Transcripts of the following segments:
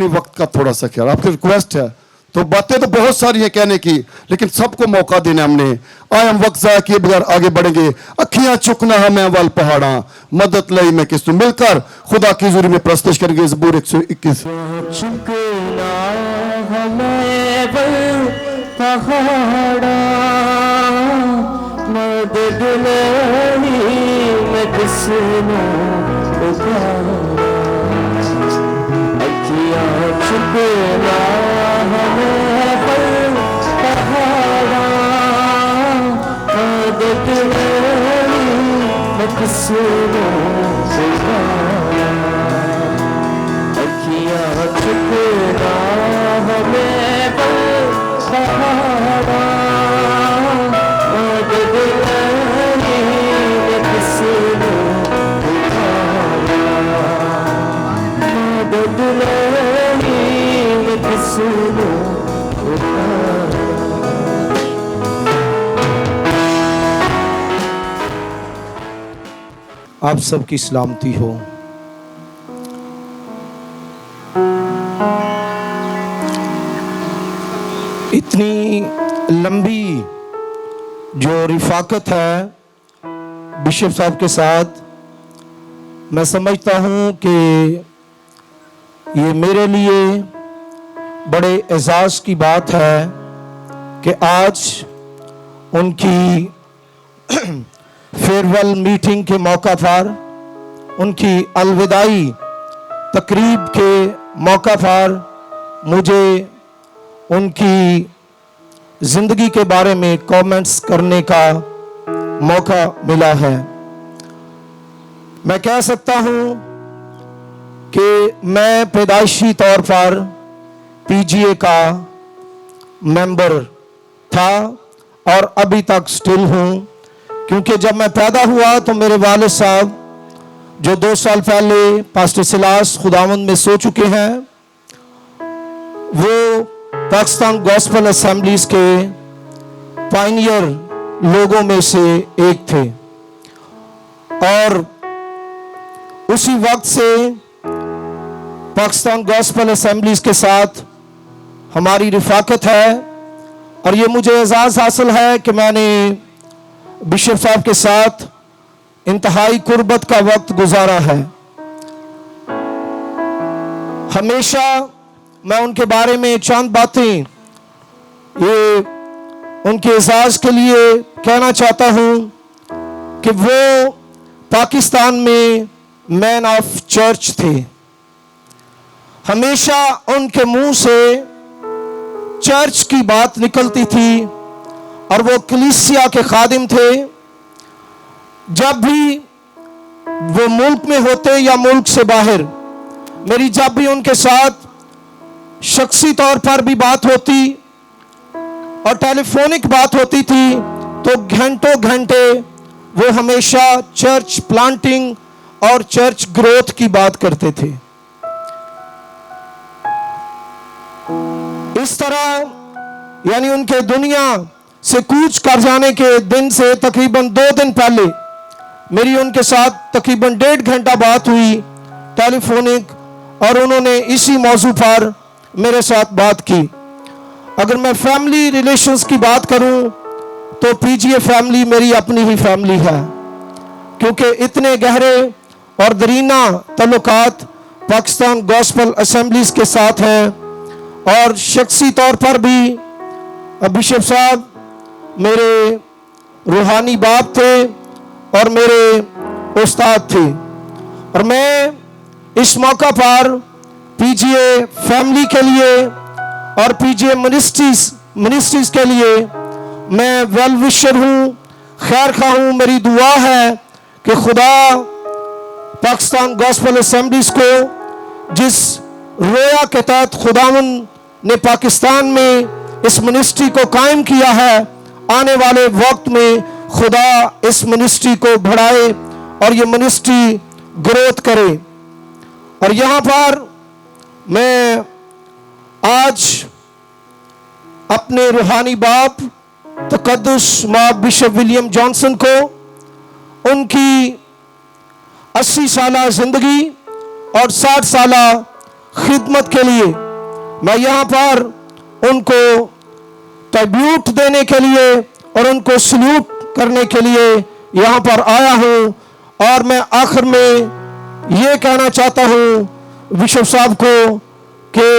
वक्त का थोड़ा सा ख्याल, आपकी रिक्वेस्ट है। तो बातें तो बहुत सारी हैं कहने की, लेकिन सबको मौका देना हमने। आए हम वक्त ज़ाया किए बगैर आगे बढ़ेंगे। अखियां चुकना हमें वल पहाड़ा, मदद लई में किस मिलकर खुदा की जुरी में प्रस्तुत करेंगे। ज़बूर 121। चुकना हमें वल पहाड़ा, मदद लई में किसने पुकारा। चुकना हमें वल पहाड़ा, मदद लई में किसने पुकारा। चुकना हमें वल पहाड़ा, मदद लई में किसने पुकारा। मदद लई में किसने पुकारा। आप सबकी सलामती हो। इतनी लंबी जो रिफाकत है बिशप साहब के साथ, मैं समझता हूँ कि ये मेरे लिए बड़े एजाज़ की बात है कि आज उनकी फेयरवेल मीटिंग के मौका पर, उनकी अलविदाई तकरीब के मौका पर मुझे उनकी ज़िंदगी के बारे में कमेंट्स करने का मौका मिला है। मैं कह सकता हूँ कि मैं पैदाइशी तौर पर पीजीए का मेंबर था और अभी तक स्टिल हूँ, क्योंकि जब मैं पैदा हुआ तो मेरे वालिद साहब जो 2 साल पहले पास्टर सिलास खुदावंद में सो चुके हैं, वो पाकिस्तान गॉस्पेल असेंबलीज के पायनियर लोगों में से एक थे। और उसी वक्त से पाकिस्तान गॉस्पेल असेंबलीज के साथ हमारी रिफाकत है और ये मुझे एजाज़ हासिल है कि मैंने बिशप साहब के साथ इंतहाई कुर्बत का वक्त गुजारा है। हमेशा मैं उनके बारे में चंद बातें ये उनके एजाज के लिए कहना चाहता हूं कि वो पाकिस्तान में मैन ऑफ चर्च थे। हमेशा उनके मुंह से चर्च की बात निकलती थी और वो कलीसिया के खादिम थे। जब भी वो मुल्क में होते या मुल्क से बाहर, मेरी जब भी उनके साथ शख्सी तौर पर भी बात होती और टेलीफोनिक बात होती थी तो घंटों घंटे वो हमेशा चर्च प्लांटिंग और चर्च ग्रोथ की बात करते थे। इस तरह यानी उनके दुनिया से कूच कर जाने के दिन से तकरीबन 2 दिन पहले मेरी उनके साथ तकरीबन 1.5 घंटा बात हुई टेलीफोनिक, और उन्होंने इसी मौजू पर मेरे साथ बात की। अगर मैं फैमिली रिलेशंस की बात करूं तो पीजीए फैमिली मेरी अपनी ही फैमिली है, क्योंकि इतने गहरे और दरीना तल्लुकात पाकिस्तान गॉस्पेल असेंबलीज के साथ हैं। और शख्सी तौर पर भी बिशप साहब मेरे रूहानी बाप थे और मेरे उस्ताद थे। और मैं इस मौका पर पीजीए फैमिली के लिए और पीजीए मिनिस्ट्रीज के लिए मैं वेल विशर हूँ, खैर खा हूँ। मेरी दुआ है कि खुदा पाकिस्तान गॉस्पेल असेंबलीज को जिस रोया के तहत खुदावन ने पाकिस्तान में इस मिनिस्ट्री को कायम किया है, आने वाले वक्त में खुदा इस मिनिस्ट्री को बढ़ाए और ये मिनिस्ट्री ग्रोथ करे। और यहाँ पर मैं आज अपने रूहानी बाप तकद्दुस माब बिशप विलियम जॉनसन को उनकी 80 साला जिंदगी और 60 साला खिदमत के लिए मैं यहाँ पर उनको ट्रिब्यूट देने के लिए और उनको सल्यूट करने के लिए यहाँ पर आया हूँ। और मैं आखिर में ये कहना चाहता हूँ बिशप साहब को कि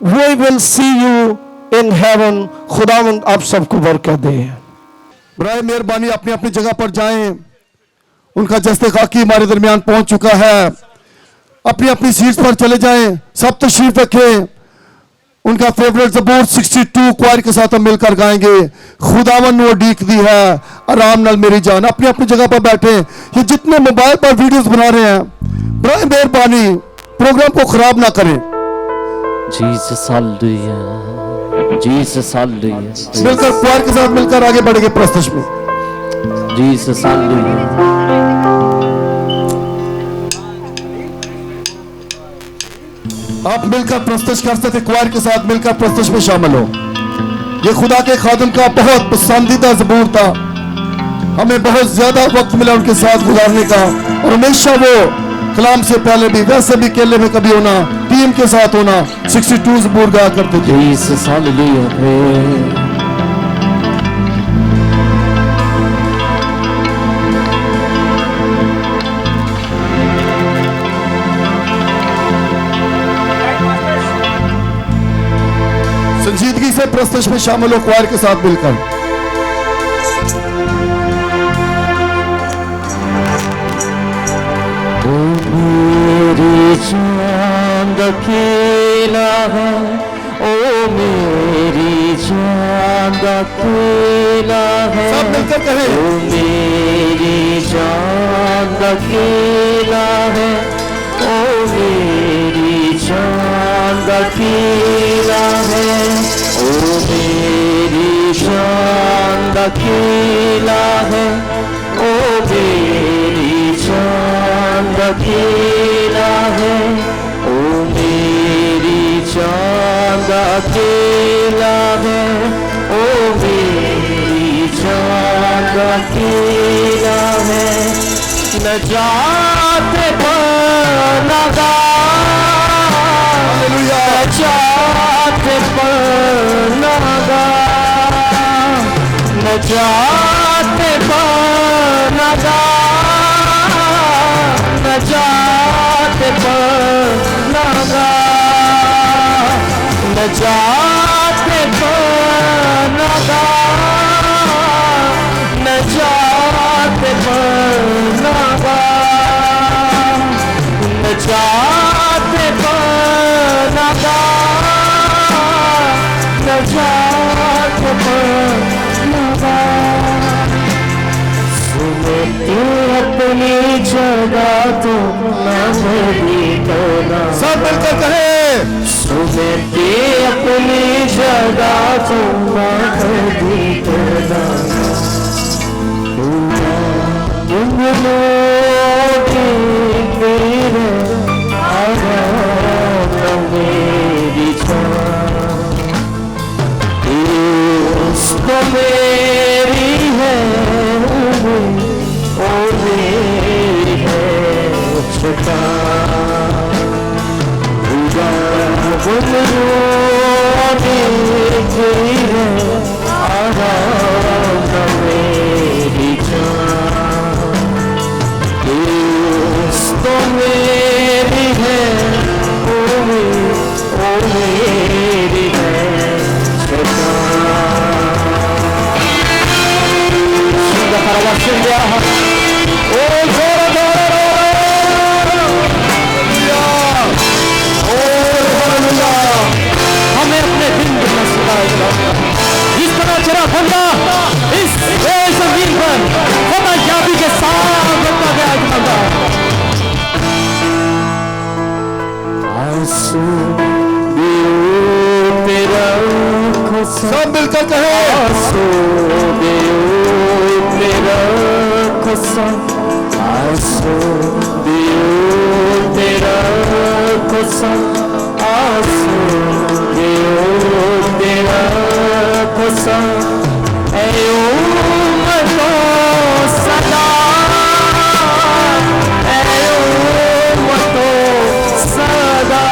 we will see you in heaven. खुदावंद आप सबको बरकत दे। बराए मेहरबानी अपनी अपनी जगह पर जाएं। उनका जस्ते खाकी हमारे दरमियान पहुंच चुका है। अपनी अपनी सीट पर चले जाएं। सब तशरीफ रखें। उनका फेवरेट ज़बूर 62 क्वायर के साथ हम मिलकर गाएंगे। खुदावन वो डीक दी है आराम नाल मेरी जान। अपनी अपनी जगह पर बैठे। ये जितने मोबाइल पर वीडियोस बना रहे हैं बराए मेहरबानी प्रोग्राम को खराब ना करें। Jesus, hallelujah. Jesus, hallelujah. मिलकर क्वायर के साथ मिलकर आगे बढ़ेंगे प्रस्तुत में। Jesus, hallelujah. आप मिलकर प्रस्तुत कर सकते क्वायर के साथ मिलकर प्रस्तुत में शामिल हो। ये खुदा के खादिम का बहुत पसंदीदा ज़बूर था। हमें बहुत ज्यादा वक्त मिला उनके साथ गुजारने का और हमेशा वो कलाम से पहले भी वैसे भी केले में कभी होना टीम के साथ होना 62 ज़बूर गाया करते थे। Jesus, hallelujah. संजीदगी से प्रस्तुत में शामिल हो क्वायर के साथ मिलकर। ओ मेरी जान अकेला है, ओ मेरी जान अकेला है, सब मिलकर कहें। ओ मेरी जान अकेला है, ओ मेरी जान अकेला है, ओ मेरी जान अकेला है, ओ मेरी जान अकेला है, ओ मेरी जान अकेला है, ओ मेरी जान अकेला है। नजात पर लगा, नजात पर लगा, नजात पर लगा, नजात पर लगा, नजात पर लगा, नजात पर लगा, नजात पर लगा, नजात पर लगा। सुनते अपनी जगह तो नहीं करना, सब मिलकर कहें। सुनते अपनी जगह तो नहीं करना। तुम लोग मेरे आराम मेरी जान, उसको मेरी है ओ मेरी है छुटा। तुम लोग मेरी है आराम मेरी जान, उसको मेरी है ओ मेरी है छुटा। हमें अपने दिन में इस तरह चरा ठंडा इस जमीन पर खुदा यादी के साथ रखा गया ठंडा। आंसू तेरा सब मिलकर कहें। आंसू तेरा कसम, आंसू तेरा कसम, आंसू तेरा कसम, ऐ उम्मतो सदा, ऐ उम्मतो सदा,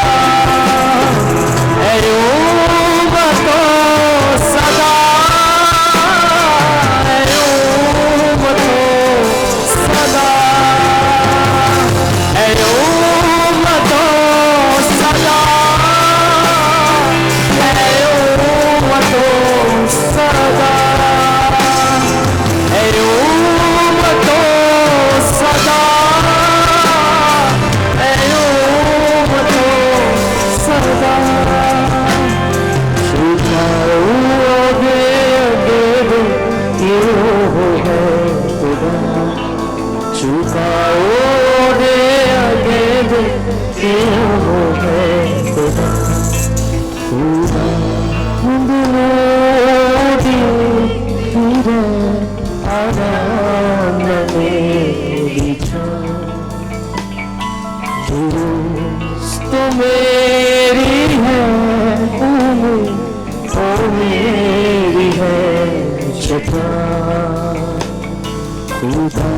खुदा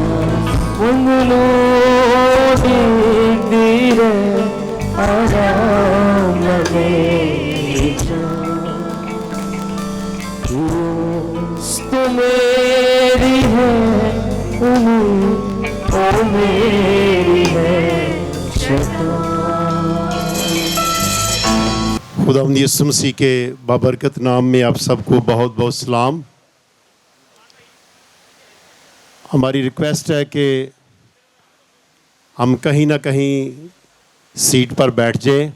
मंगलो धीरे आराम लगे तो मेरी है उम्मीद ओ मेरी है शता। खुदावंद यीशु मसीह के बाबरकत नाम में आप सबको बहुत बहुत सलाम। हमारी रिक्वेस्ट है कि हम कहीं ना कहीं सीट पर बैठ जाएं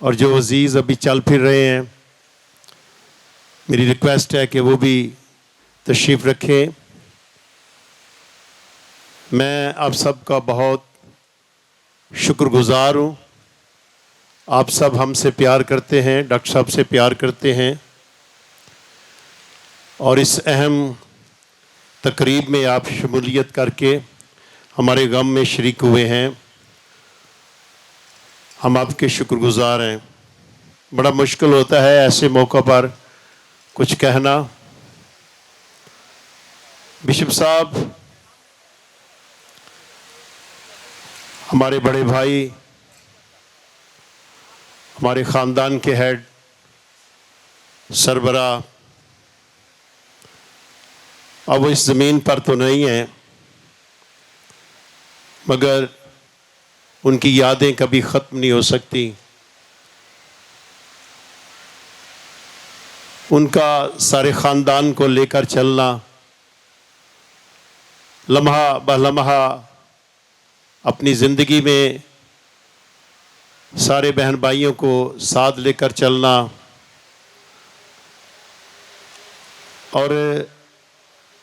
और जो अजीज़ अभी चल फिर रहे हैं, मेरी रिक्वेस्ट है कि वो भी तशरीफ़ रखें। मैं आप सबका बहुत शुक्रगुज़ार हूँ। आप सब हमसे प्यार करते हैं, डॉक्टर साहब से प्यार करते हैं और इस अहम तकरीब में आप शमूलियत करके हमारे गम में शरीक हुए हैं। हम आपके शुक्रगुज़ार हैं। बड़ा मुश्किल होता है ऐसे मौक़ों पर कुछ कहना। बिशप साहब हमारे बड़े भाई, हमारे ख़ानदान के हेड सरबरा, अब वो इस ज़मीन पर तो नहीं हैं, मगर उनकी यादें कभी ख़त्म नहीं हो सकती। उनका सारे ख़ानदान को लेकर चलना, लम्हा ब लम्हा अपनी ज़िंदगी में सारे बहन भाइयों को साथ लेकर चलना, और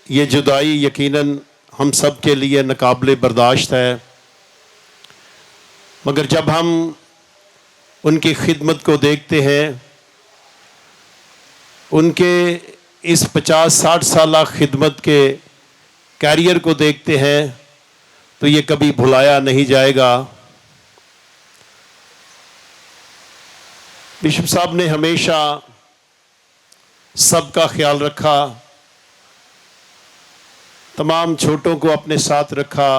ये जुदाई यकीनन हम सब के लिए नाकाबिले बर्दाश्त है। मगर जब हम उनकी खिदमत को देखते हैं, उनके इस 50-60 साल खिदमत के कैरियर को देखते हैं, तो ये कभी भुलाया नहीं जाएगा। बिशप साहब ने हमेशा सबका ख्याल रखा, तमाम छोटों को अपने साथ रखा,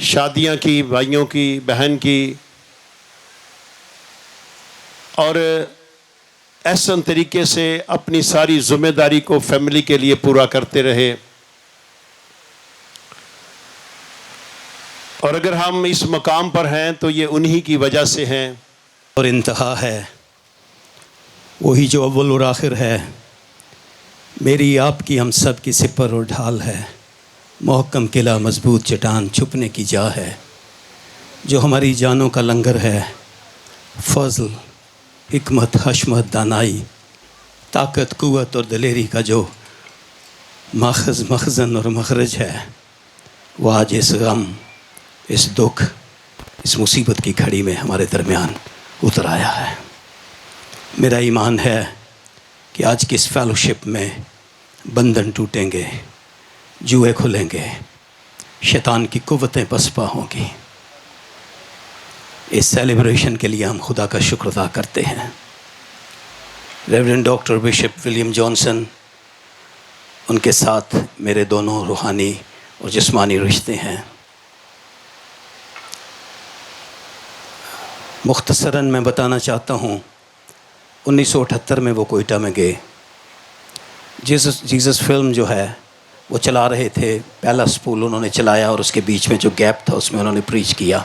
शादियां की, भाइयों की, बहन की, और ऐसा तरीके से अपनी सारी जिम्मेदारी को फैमिली के लिए पूरा करते रहे। और अगर हम इस मकाम पर हैं तो ये उन्हीं की वजह से हैं। और इंतहा है वही जो अव्वल और आखिर है। मेरी आपकी हम सब की सिपर और ढाल है, मोहकम किला मजबूत चट्टान छुपने की जा है, जो हमारी जानों का लंगर है। फजल, हिकमत, हशमत, दानाई, ताकत, कुव्वत और दलेरी का जो माखज़, मखज़न और मखरज है, वो आज इस गम, इस दुख, इस मुसीबत की घड़ी में हमारे दरमियान उतर आया है। मेरा ईमान है कि आज की इस फेलोशिप में बंधन टूटेंगे, जुए खुलेंगे, शैतान की कुव्वतें पसपा होंगी। इस सेलिब्रेशन के लिए हम खुदा का शुक्र अदा करते हैं। Reverend doctor bishop William Johnson, उनके साथ मेरे दोनों रूहानी और जिस्मानी रिश्ते हैं। मुख्तसरन मैं बताना चाहता हूँ, 1978 में वो कोयटा में गए। जीसस फिल्म जो है वो चला रहे थे, पहला स्पूल उन्होंने चलाया और उसके बीच में जो गैप था उसमें उन्होंने प्रीच किया।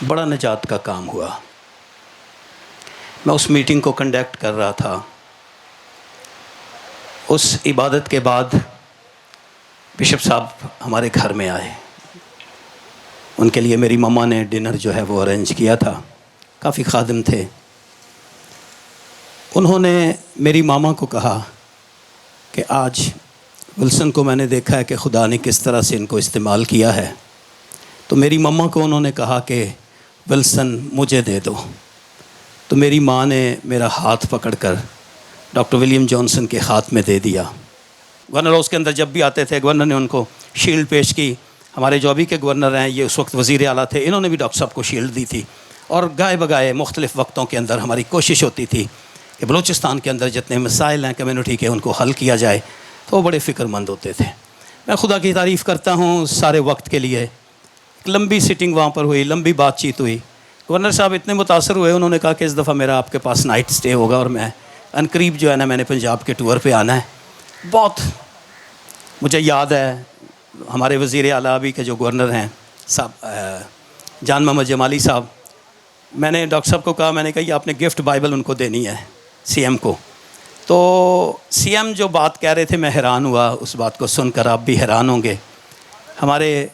बड़ा निजात का काम हुआ। मैं उस मीटिंग को कंडक्ट कर रहा था। उस इबादत के बाद बिशप साहब हमारे घर में आए। उनके लिए मेरी मम्मा ने डिनर जो है वो अरेंज किया था। काफ़ी खादिम थे। उन्होंने मेरी मामा को कहा कि आज विल्सन को मैंने देखा है कि खुदा ने किस तरह से इनको इस्तेमाल किया है। तो मेरी मम्मा को उन्होंने कहा कि विल्सन मुझे दे दो। तो मेरी माँ ने मेरा हाथ पकड़कर डॉक्टर विलियम जॉनसन के हाथ में दे दिया। गवर्नर हाउस के अंदर जब भी आते थे, गवर्नर ने उनको शील्ड पेश की। हमारे जो अभी के गवर्नर हैं, ये उस वक्त वज़ीर आला थे, इन्होंने भी डॉक्टर साहब को शील्ड दी थी। और गाए बगाए मुख्तलिफ़ वक्तों के अंदर हमारी कोशिश होती थी कि बलूचिस्तान के अंदर जितने मसाइल हैं कम्युनिटी के उनको हल किया जाए, तो वो बड़े फ़िक्रमंद होते थे। मैं खुदा की तारीफ़ करता हूँ सारे वक्त के लिए। एक लंबी सिटिंग वहाँ पर हुई, लंबी बातचीत हुई। गवर्नर साहब इतने मुतासर हुए, उन्होंने कहा कि इस दफ़ा मेरा आपके पास नाइट स्टे होगा और मैं अनकरीब जो है ना मैंने पंजाब के टूर पे आना है। बहुत मुझे याद है हमारे वज़ीर आला अभी के जो गवर्नर हैं साहब जान मोहम्मद जमाली साहब, मैंने डॉक्टर साहब को कहा, मैंने कहा ये आपने गिफ्ट बाइबल उनको देनी है सीएम को। तो सीएम जो बात कह रहे थे मैं हैरान हुआ, उस बात को सुनकर आप भी हैरान होंगे। हमारे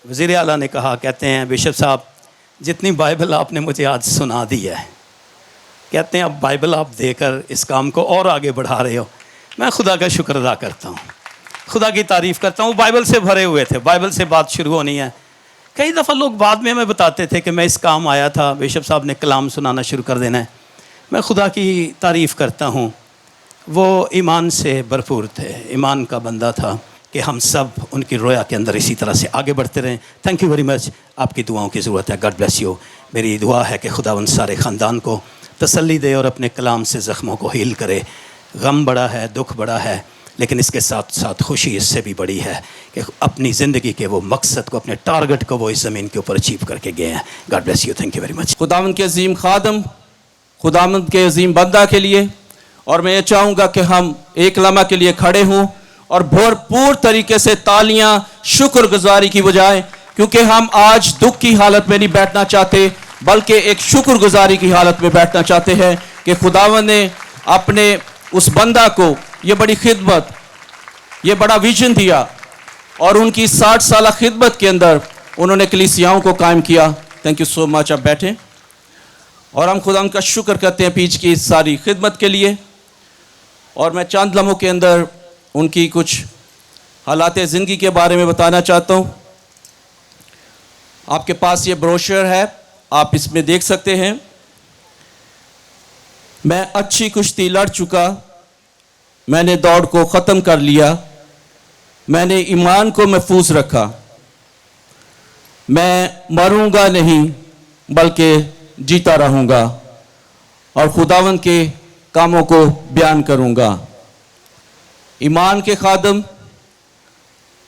वज़ीर आला ने कहा, कहते हैं बिशप साहब जितनी बाइबल आपने मुझे आज सुना दी है, कहते हैं अब बाइबल आप देकर इस काम को और आगे बढ़ा रहे हो। मैं खुदा का शुक्र अदा करता हूँ, खुदा की तारीफ़ करता हूँ। बाइबल से भरे हुए थे, बाइबल से बात शुरू होनी है। कई दफ़ा लोग बाद में हमें बताते थे कि मैं इस काम आया था, बिशप साहब ने कलाम सुनाना शुरू कर देना है। मैं खुदा की तारीफ़ करता हूँ, वो ईमान से भरपूर थे, ईमान का बंदा था कि हम सब उनकी रोया के अंदर इसी तरह से आगे बढ़ते रहें। थैंक यू वेरी मच, आपकी दुआओं की ज़रूरत है। God bless you. मेरी दुआ है कि खुदा उन सारे ख़ानदान को तसल्ली दे और अपने कलाम से ज़ख्मों को हील करे। गम बड़ा है, दुख बड़ा है, लेकिन इसके साथ साथ खुशी इससे भी बड़ी है कि अपनी ज़िंदगी के वो मकसद को, अपने टारगेट को वो इस ज़मीन के ऊपर अचीव करके गए हैं। God bless you, thank you very much. खुदावंद के अजीम खादम, खुदावंद के अजीम बंदा के लिए, और मैं ये चाहूँगा कि हम एक लम्हा के लिए खड़े हों और भरपूर तरीके से तालियां शुक्रगुजारी की बजाय, क्योंकि हम आज दुख की हालत में नहीं बैठना चाहते बल्कि एक शुक्रगुजारी की हालत में बैठना चाहते हैं कि खुदावंद ने अपने उस बंदा को ये बड़ी खिदमत, ये बड़ा विजन दिया और उनकी 60 साल खिदमत के अंदर उन्होंने कलीसियाओं को कायम किया। Thank you so much. आप बैठें और हम खुदा उनका शुक्र करते हैं पीछ की इस सारी खिदमत के लिए। और मैं चंद लम्हों के अंदर उनकी कुछ हालात ज़िंदगी के बारे में बताना चाहता हूँ। आपके पास ये ब्रोशर है, आप इसमें देख सकते हैं। मैं अच्छी कुश्ती लड़ चुका, मैंने दौड़ को ख़त्म कर लिया, मैंने ईमान को महफूज रखा, मैं मरूंगा नहीं बल्कि जीता रहूंगा और खुदावंद के कामों को बयान करूंगा। ईमान के खादम,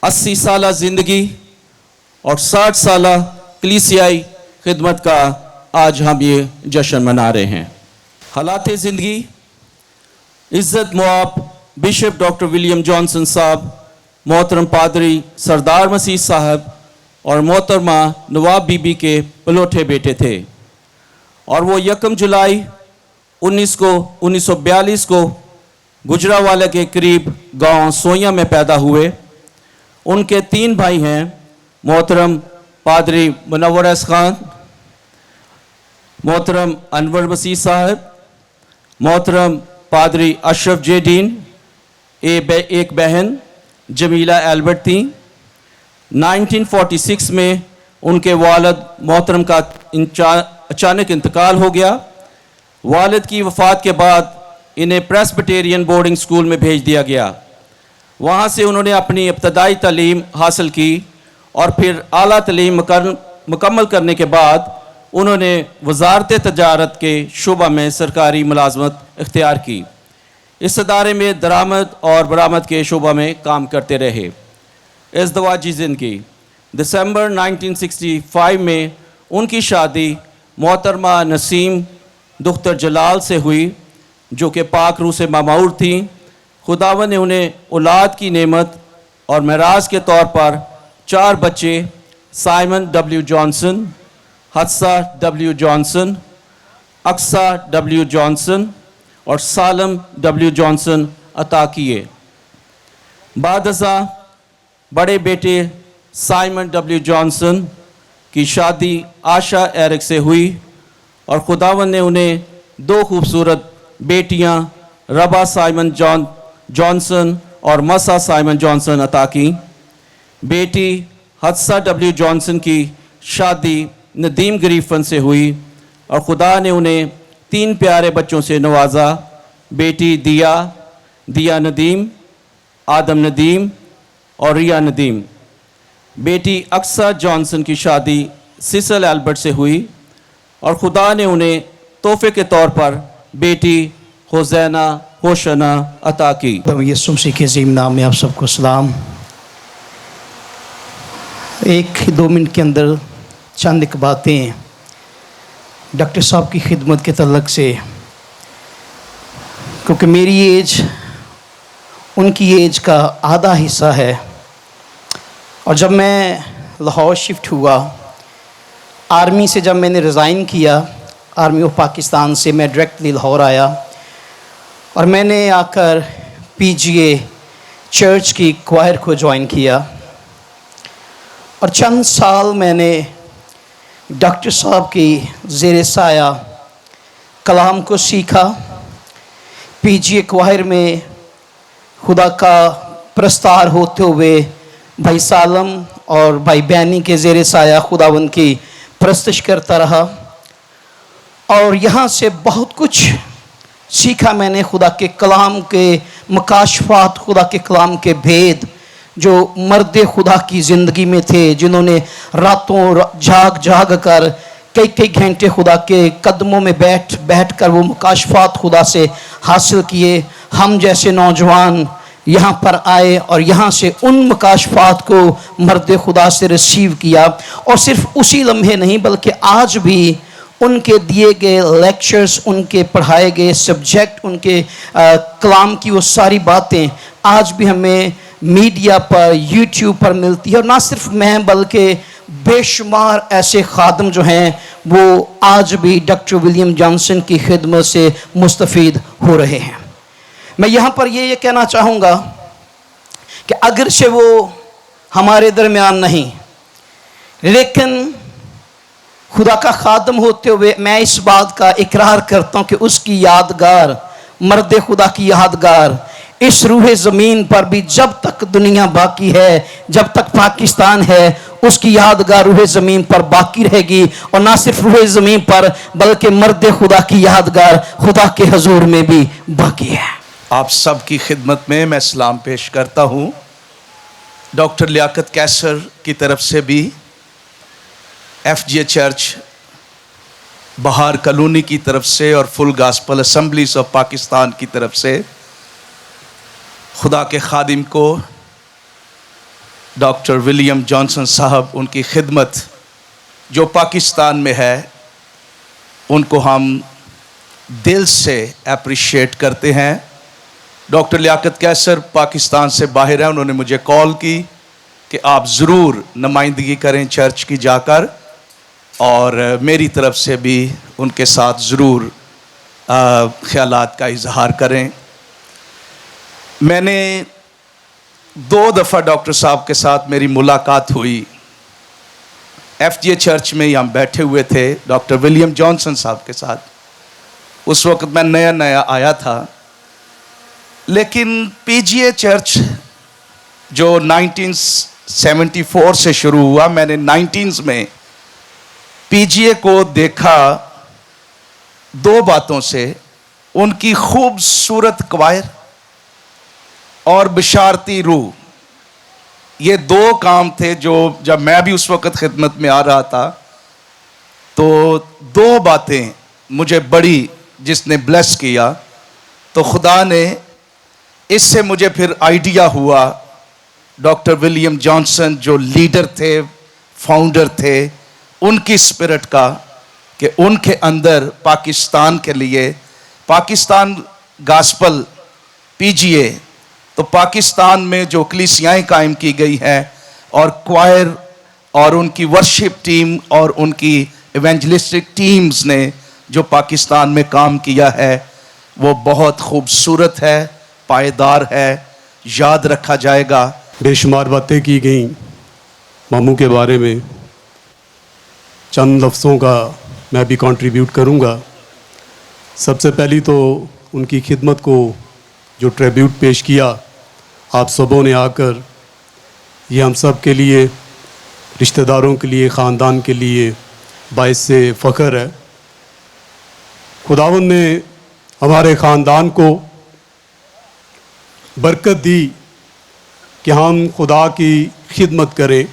80 साल ज़िंदगी और 60 साल कलीसियाई खिदमत का आज हम ये जश्न मना रहे हैं। हालात ज़िंदगी, इज़्ज़त Moab bishop doctor William Johnson साहब, मोहतरम पादरी सरदार मसीह साहब और मोहतरमा नवाब बीबी के पलोठे बेटे थे और वो 1 जुलाई 1942 को गुजरावाला के करीब गांव सोया में पैदा हुए। उनके 3 भाई हैं, मोहतरम पादरी मुनव्वर अहसन खान, मोहतरम अनवर मसीह साहब, मोहतरम पादरी अशरफ जेडीन, एक बहन जमीला एल्बर्ट थी। 1946 में उनके वालिद मोहतरम का अचानक इंतकाल हो गया। वालिद की वफ़ात के बाद इन्हें प्रेस्बिटेरियन बोर्डिंग स्कूल में भेज दिया गया। वहाँ से उन्होंने अपनी इब्तदाई तालीम हासिल की और फिर आला तालीम मुकम्मल करने के बाद उन्होंने वजारत तजारत के शोबा में सरकारी मुलाजमत इख्तियार की। इस अदारे में दरामद और बरामद के शोबा में काम करते रहे। इज़्दवाजी ज़िंदगी, दिसंबर 1965 में उनकी शादी मोहतरमा नसीम दुख्तर जलाल से हुई जो कि पाक रूह से मामूर थी। खुदावन ने उन्हें औलाद की नेमत और महराज के तौर पर 4 बच्चे Simon W Johnson, Hadassah W Johnson, Aksa W Johnson और सालम डब्ल्यू जॉनसन अता किए। बादशा बड़े बेटे साइमन डब्ल्यू जॉनसन की शादी आशा एरिक से हुई और खुदावन ने उन्हें 2 खूबसूरत बेटियां रबा साइमन जॉनसन और मसा साइमन जॉनसन अता की। बेटी हदसा डब्ल्यू जॉनसन की शादी नदीम गरीफन से हुई और खुदा ने उन्हें 3 प्यारे बच्चों से नवाजा। बेटी दिया नदीम, आदम नदीम और रिया नदीम। बेटी अक्सा जॉनसन की शादी सिसल एल्बर्ट से हुई और खुदा ने उन्हें तोहफे के तौर पर बेटी होसैना होशना अता की। यीशु मसीह के अजीम नाम में आप सबको सलाम। 1-2 मिनट के अंदर चंद एक बातें डॉक्टर साहब की खिदमत के तल्लक से, क्योंकि मेरी एज उनकी एज का आधा हिस्सा है। और जब मैं लाहौर शिफ्ट हुआ, आर्मी से जब मैंने रिज़ाइन किया, आर्मी ऑफ पाकिस्तान से मैं डायरेक्टली लाहौर आया और मैंने आकर पीजीए चर्च की क्वायर को ज्वाइन किया। और चंद साल मैंने डॉक्टर साहब की ज़ेर साया कलाम को सीखा। पीजीए क्वायर में खुदा का प्रस्तार होते हुए भाई सालम और भाई बैनी के ज़ेर साया खुदावंद की प्रस्तश करता रहा और यहाँ से बहुत कुछ सीखा मैंने। खुदा के कलाम के मकाशफात, खुदा के कलाम के भेद जो मर्द खुदा की ज़िंदगी में थे, जिन्होंने रातों जाग कर कई घंटे खुदा के कदमों में बैठ कर वो मकाशफात खुदा से हासिल किए। हम जैसे नौजवान यहाँ पर आए और यहाँ से उन मकाशफात को मर्द खुदा से रिसीव किया। और सिर्फ उसी लम्हे नहीं बल्कि आज भी उनके दिए गए लेक्चर्स, उनके पढ़ाए गए सब्जेक्ट, उनके कलाम की वो सारी बातें आज भी हमें मीडिया पर, यूट्यूब पर मिलती है। और ना सिर्फ मैं बल्कि बेशुमार ऐसे खादम जो हैं वो आज भी डॉक्टर विलियम जॉनसन की खिदमत से मुस्तफ़ीद हो रहे हैं। मैं यहाँ पर ये कहना चाहूँगा कि अगर से वो हमारे दरमियान नहीं, लेकिन खुदा का खादम होते हुए मैं इस बात का इकरार करता हूँ कि उसकी यादगार, मर्द खुदा की यादगार इस रूहे ज़मीन पर भी जब तक दुनिया बाकी है, जब तक पाकिस्तान है, उसकी यादगार रूहे ज़मीन पर बाकी रहेगी। और ना सिर्फ रूहे ज़मीन पर बल्कि मर्द खुदा की यादगार खुदा के हजूर में भी बाकी है। आप सब की खिदमत में मैं सलाम पेश करता हूँ। डॉक्टर लियाकत कैसर की तरफ से भी FGA चर्च बहार कॉलोनी की तरफ से और full gospel assemblies of Pakistan की तरफ से खुदा के खादिम को डॉक्टर विलियम जॉनसन साहब, उनकी खिदमत जो पाकिस्तान में है, उनको हम दिल से अप्रिशिएट करते हैं। डॉक्टर लियाकत कैसर पाकिस्तान से बाहर है, उन्होंने मुझे कॉल की कि आप ज़रूर नुमाइंदगी करें चर्च की जाकर, और मेरी तरफ से भी उनके साथ ज़रूर ख्यालात का इजहार करें। मैंने 2 दफ़ा डॉक्टर साहब के साथ मेरी मुलाकात हुई। FGA चर्च में ही हम बैठे हुए थे डॉक्टर विलियम जॉनसन साहब के साथ। उस वक्त मैं नया आया था, लेकिन PGA चर्च जो 1974 से शुरू हुआ, मैंने 19s में PGA को देखा 2 बातों से। उनकी खूबसूरत क्वायर और बिशारती रूह, ये 2 काम थे जो जब मैं भी उस वक्त खिदमत में आ रहा था तो 2 बातें मुझे बड़ी जिसने ब्लेस किया। तो खुदा ने इससे मुझे फिर आइडिया हुआ डॉक्टर विलियम जॉनसन जो लीडर थे, फाउंडर थे, उनकी स्पिरिट का, कि उनके अंदर पाकिस्तान के लिए, पाकिस्तान गॉस्पल PGA, तो पाकिस्तान में जो कलीसियाएं कायम की गई हैं और क्वायर और उनकी वर्शिप टीम और उनकी इवेंजलिस्टिक टीम्स ने जो पाकिस्तान में काम किया है, वो बहुत खूबसूरत है, पायदार है, याद रखा जाएगा। बेशुमार बातें की गई मामू के बारे में, चंद लफ्ज़ों का मैं भी कंट्रीब्यूट करूंगा। सबसे पहली तो उनकी खिदमत को जो ट्रिब्यूट पेश किया आप सबों ने आकर, ये हम सब के लिए, रिश्तेदारों के लिए, ख़ानदान के लिए बाइस से फ़ख्र है। खुदावंद ने हमारे ख़ानदान को बरकत दी कि हम खुदा की खिदमत करें,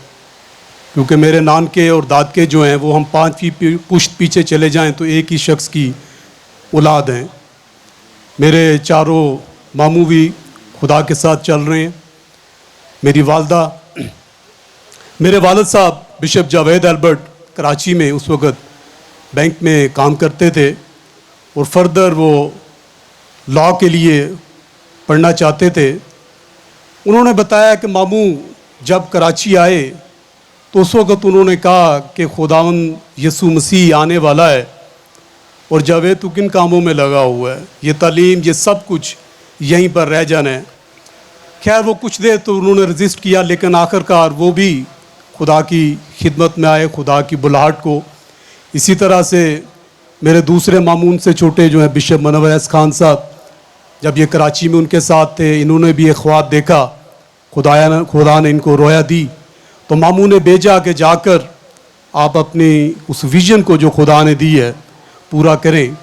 क्योंकि मेरे नानके और दादके जो हैं वो हम 5 पुश्त पीछे चले जाएं तो एक ही शख्स की औलाद हैं। मेरे चारों मामू भी खुदा के साथ चल रहे हैं। मेरी वालदा, मेरे वालिद साहब बिशप जावेद अल्बर्ट कराची में उस वक़्त बैंक में काम करते थे और फर्दर वो लॉ के लिए पढ़ना चाहते थे। उन्होंने बताया कि मामू जब कराची आए तो उस वक़्त उन्होंने कहा कि खुदावंद यीशु मसीह आने वाला है और जावेद तू किन कामों में लगा हुआ है, ये तालीम ये सब कुछ यहीं पर रह जाना है। खैर वो कुछ देर तो उन्होंने रजिस्ट किया, लेकिन आखिरकार वो भी खुदा की खिदमत में आए, खुदा की बुलाहट को। इसी तरह से मेरे दूसरे मामून से छोटे जो हैं बिशप मनवर एस खान साहब, जब ये कराची में उनके साथ थे, इन्होंने भी एक ख्वाब देखा, खुदा ने इनको रोया दी, तो मामू ने भेजा कि जाकर आप अपनी उस विजन को जो खुदा ने दी है पूरा करें।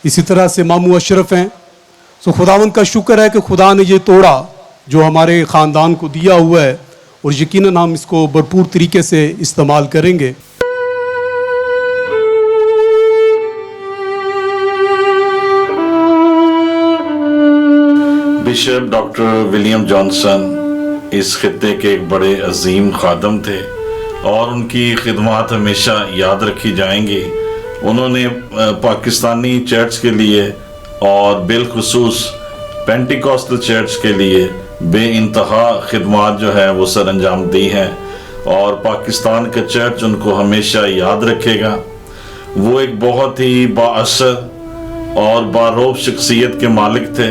इसी तरह से मामू अशरफ हैं। सो खुदावंद का शुक्र है कि खुदा ने ये तोड़ा जो हमारे ख़ानदान को दिया हुआ है, और यकीनन हम इसको भरपूर तरीके से इस्तेमाल करेंगे। बिशप डॉक्टर विलियम जॉनसन इस खित्ते के एक बड़े अजीम खादम थे और उनकी खिदमत हमेशा याद रखी जाएंगी। उन्होंने पाकिस्तानी चर्च के लिए और बिलखुसूस पेंटिकॉस्टल चर्च के लिए बेइंतहा खिदमत जो है वो सर अंजाम दी हैं और पाकिस्तान का चर्च उनको हमेशा याद रखेगा। वो एक बहुत ही बाअसर और बारोब शख्सियत के मालिक थे।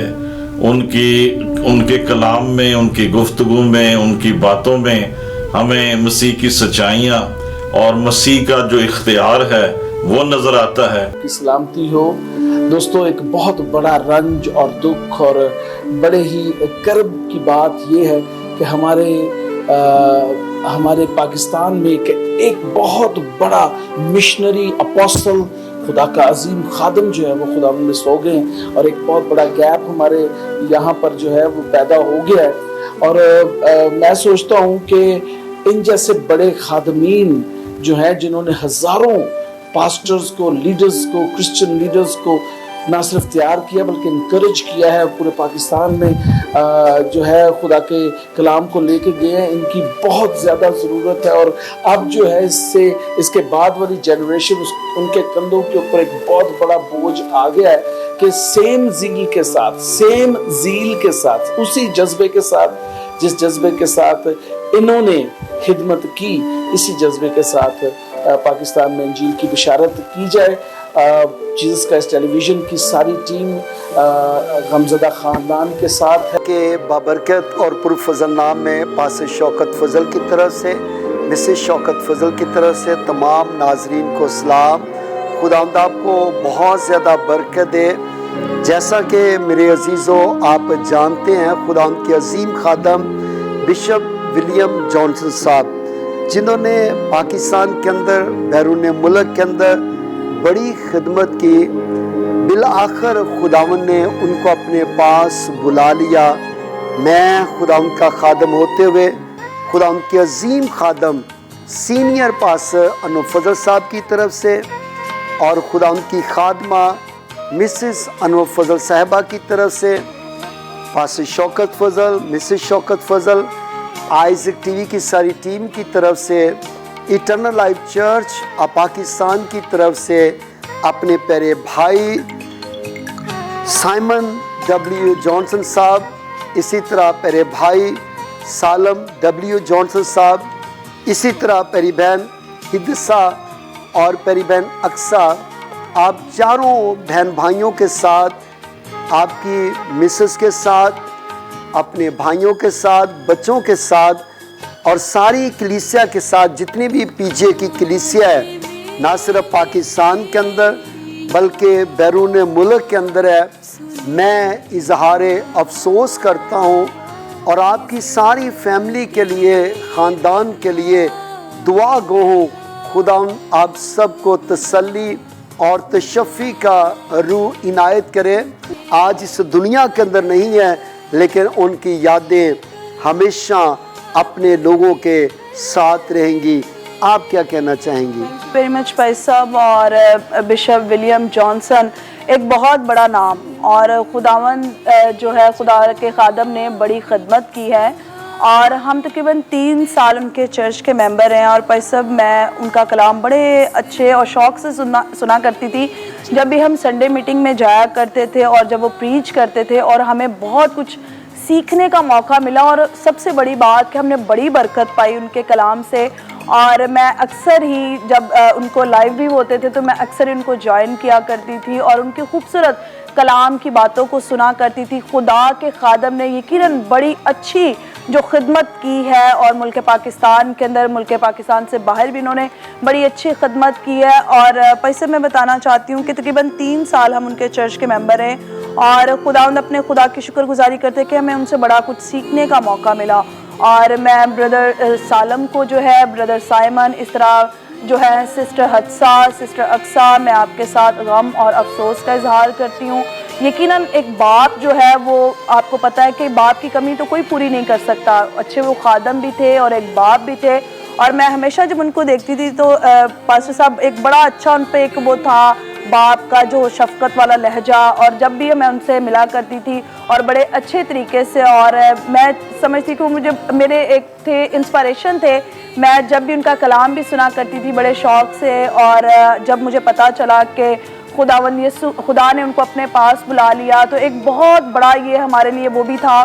उनके कलाम में, उनकी गुफ्तगू में, उनकी बातों में हमें मसीह की सच्चाइयाँ और मसीह का जो इख्तियार है वो नज़र आता है। की सलामती हो। दोस्तों, एक बहुत बड़ा रंज और दुख और बड़े ही गर्व की बात यह है कि हमारे पाकिस्तान में एक बहुत बड़ा मिशनरी अपोस्टल, खुदा का अजीम खादम जो है वो खुदा में सो गए हैं और एक बहुत बड़ा गैप हमारे यहाँ पर जो है वो पैदा हो गया है। और मैं सोचता हूँ कि इन जैसे बड़े खादमीन जो हैं, जिन्होंने हजारों पास्टर्स को, लीडर्स को, क्रिश्चियन लीडर्स को ना सिर्फ तैयार किया बल्कि इनकरेज किया है, पूरे पाकिस्तान में जो है खुदा के कलाम को लेके गए हैं। इनकी बहुत ज़्यादा ज़रूरत है और अब जो है इसके बाद वाली जनरेशन उनके कंधों के ऊपर एक बहुत बड़ा बोझ आ गया है कि सेम ज़ील के साथ उसी जज्बे के साथ, जिस जज्बे के साथ इन्होंने खिदमत की, इसी जज्बे के साथ पाकिस्तान में इंजील की बिशारत की जाए। जीसस क्राइस्ट टेलीविज़न की सारी टीम गमज़दा ख़ानदान के साथ है कि बाबरकत और पुरफज़ल नाम में पास शौकत फजल की तरफ से, मिसेस शौकत फजल की तरफ से तमाम नाजरीन को सलाम। खुदावंद आपको बहुत ज़्यादा बरकत दे। जैसा कि मेरे अजीज़ों आप जानते हैं, खुदावंद के अजीम खादम बिशप विलियम जॉनसन साहब, जिन्होंने पाकिस्तान के अंदर, बैरून मुल्क के अंदर बड़ी खिदमत की, बिल आखिर खुदावंद ने उनको अपने पास बुला लिया। मैं खुदावंद का खादम होते हुए खुदावंद के अजीम खादम सीनियर पास्टर अनु फजल साहब की तरफ से और खुदावंद की खादमा मिसेस अनु फजल साहबा की तरफ से, पास्टर शौकत फजल, मिसेस शौकत फजल, आइज़क टीवी की सारी टीम की तरफ से, इटर्नल लाइफ चर्च पाकिस्तान की तरफ से, अपने प्यारे भाई साइमन डब्ल्यू जॉनसन साहब, इसी तरह प्यारे भाई सालम डब्ल्यू जॉनसन साहब, इसी तरह प्यारी बहन हिदसा और प्यारी बहन अक्सा, आप चारों बहन भाइयों के साथ, आपकी मिसेस के साथ, अपने भाइयों के साथ, बच्चों के साथ और सारी कलीसिया के साथ, जितनी भी पीजे की कलीसिया है, ना सिर्फ पाकिस्तान के अंदर बल्कि बैरून मुल्क के अंदर है, मैं इजहार अफसोस करता हूँ और आपकी सारी फैमिली के लिए, ख़ानदान के लिए दुआ गो हूँ। खुदा आप सबको तसल्ली और तशफ़ी का रूह इनायत करे। आज इस दुनिया के अंदर नहीं है, लेकिन उनकी यादें हमेशा अपने लोगों के साथ रहेंगी। आप क्या कहना चाहेंगी? वेरी मच भाई साहब और बिशप विलियम जॉनसन, एक बहुत बड़ा नाम, और खुदावंद जो है खुदा के खादम ने बड़ी खिदमत की है, और हम तकरीबन 3 साल उनके चर्च के मेंबर हैं। और भाई साहब, मैं उनका कलाम बड़े अच्छे और शौक़ से सुना करती थी जब भी हम संडे मीटिंग में जाया करते थे, और जब वो प्रीच करते थे, और हमें बहुत कुछ सीखने का मौका मिला। और सबसे बड़ी बात कि हमने बड़ी बरकत पाई उनके कलाम से। और मैं अक्सर ही जब उनको लाइव भी होते थे तो मैं अक्सर उनको ज्वाइन किया करती थी और उनके खूबसूरत कलाम की बातों को सुना करती थी। खुदा के खादम ने यकीनन बड़ी अच्छी जो खिदमत की है, और मुल्क पाकिस्तान के अंदर, मुल्क पाकिस्तान से बाहर भी इन्होंने बड़ी अच्छी खिदमत की है। और पैसे मैं बताना चाहती हूँ कि तकरीबन 3 साल हम उनके चर्च के मेंबर हैं, और अपने खुदा की शुक्रगुजारी करते कि हमें उनसे बड़ा कुछ सीखने का मौका मिला। और मैं ब्रदर सालम को जो है, ब्रदर साइमन, इस तरह जो है सिस्टर हदसा, सिस्टर अक्सा, मैं आपके साथ गम और अफसोस का इजहार करती हूँ। यकीनन एक बाप जो है वो, आपको पता है कि बाप की कमी तो कोई पूरी नहीं कर सकता। अच्छे वो खादम भी थे और एक बाप भी थे, और मैं हमेशा जब उनको देखती थी तो पास्टर साहब एक बड़ा अच्छा उन पे एक वो था बाप का जो शफकत वाला लहजा, और जब भी मैं उनसे मिला करती थी और बड़े अच्छे तरीके से, और मैं समझती कि मुझे मेरे एक थे इंस्पिरेशन थे। मैं जब भी उनका कलाम भी सुना करती थी बड़े शौक़ से, और जब मुझे पता चला कि खुदावंद यीशु खुदा ने उनको अपने पास बुला लिया, तो एक बहुत बड़ा ये हमारे लिए वो भी था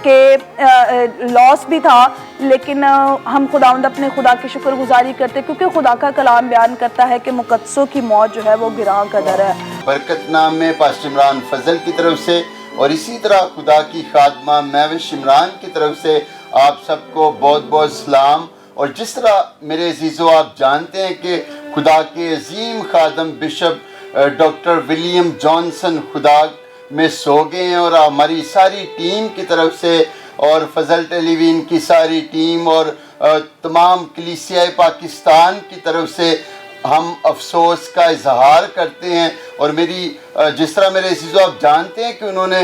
कि लॉस भी था, लेकिन हम खुदावंद अपने खुदा की शुक्रगुजारी करते, क्योंकि खुदा का कलाम बयान करता है कि मुकद्दसों की मौत जो है वो गिरां कदर है। बरकत नाम में पास्टर इमरान फजल की तरफ से, और इसी तरह खुदा की खादमा महविश इमरान की तरफ से आप सबको बहुत बहुत सलाम। और जिस तरह मेरे अजीज़ों आप जानते हैं कि खुदा के अजीम खादम बिशप डॉक्टर विलियम जॉनसन खुदा में सो गए हैं, और हमारी सारी टीम की तरफ से, और फजल टेलीविज़न की सारी टीम, और तमाम कलीसिया पाकिस्तान की तरफ से हम अफसोस का इजहार करते हैं। और मेरी जिस तरह मेरे अजीज़ों आप जानते हैं कि उन्होंने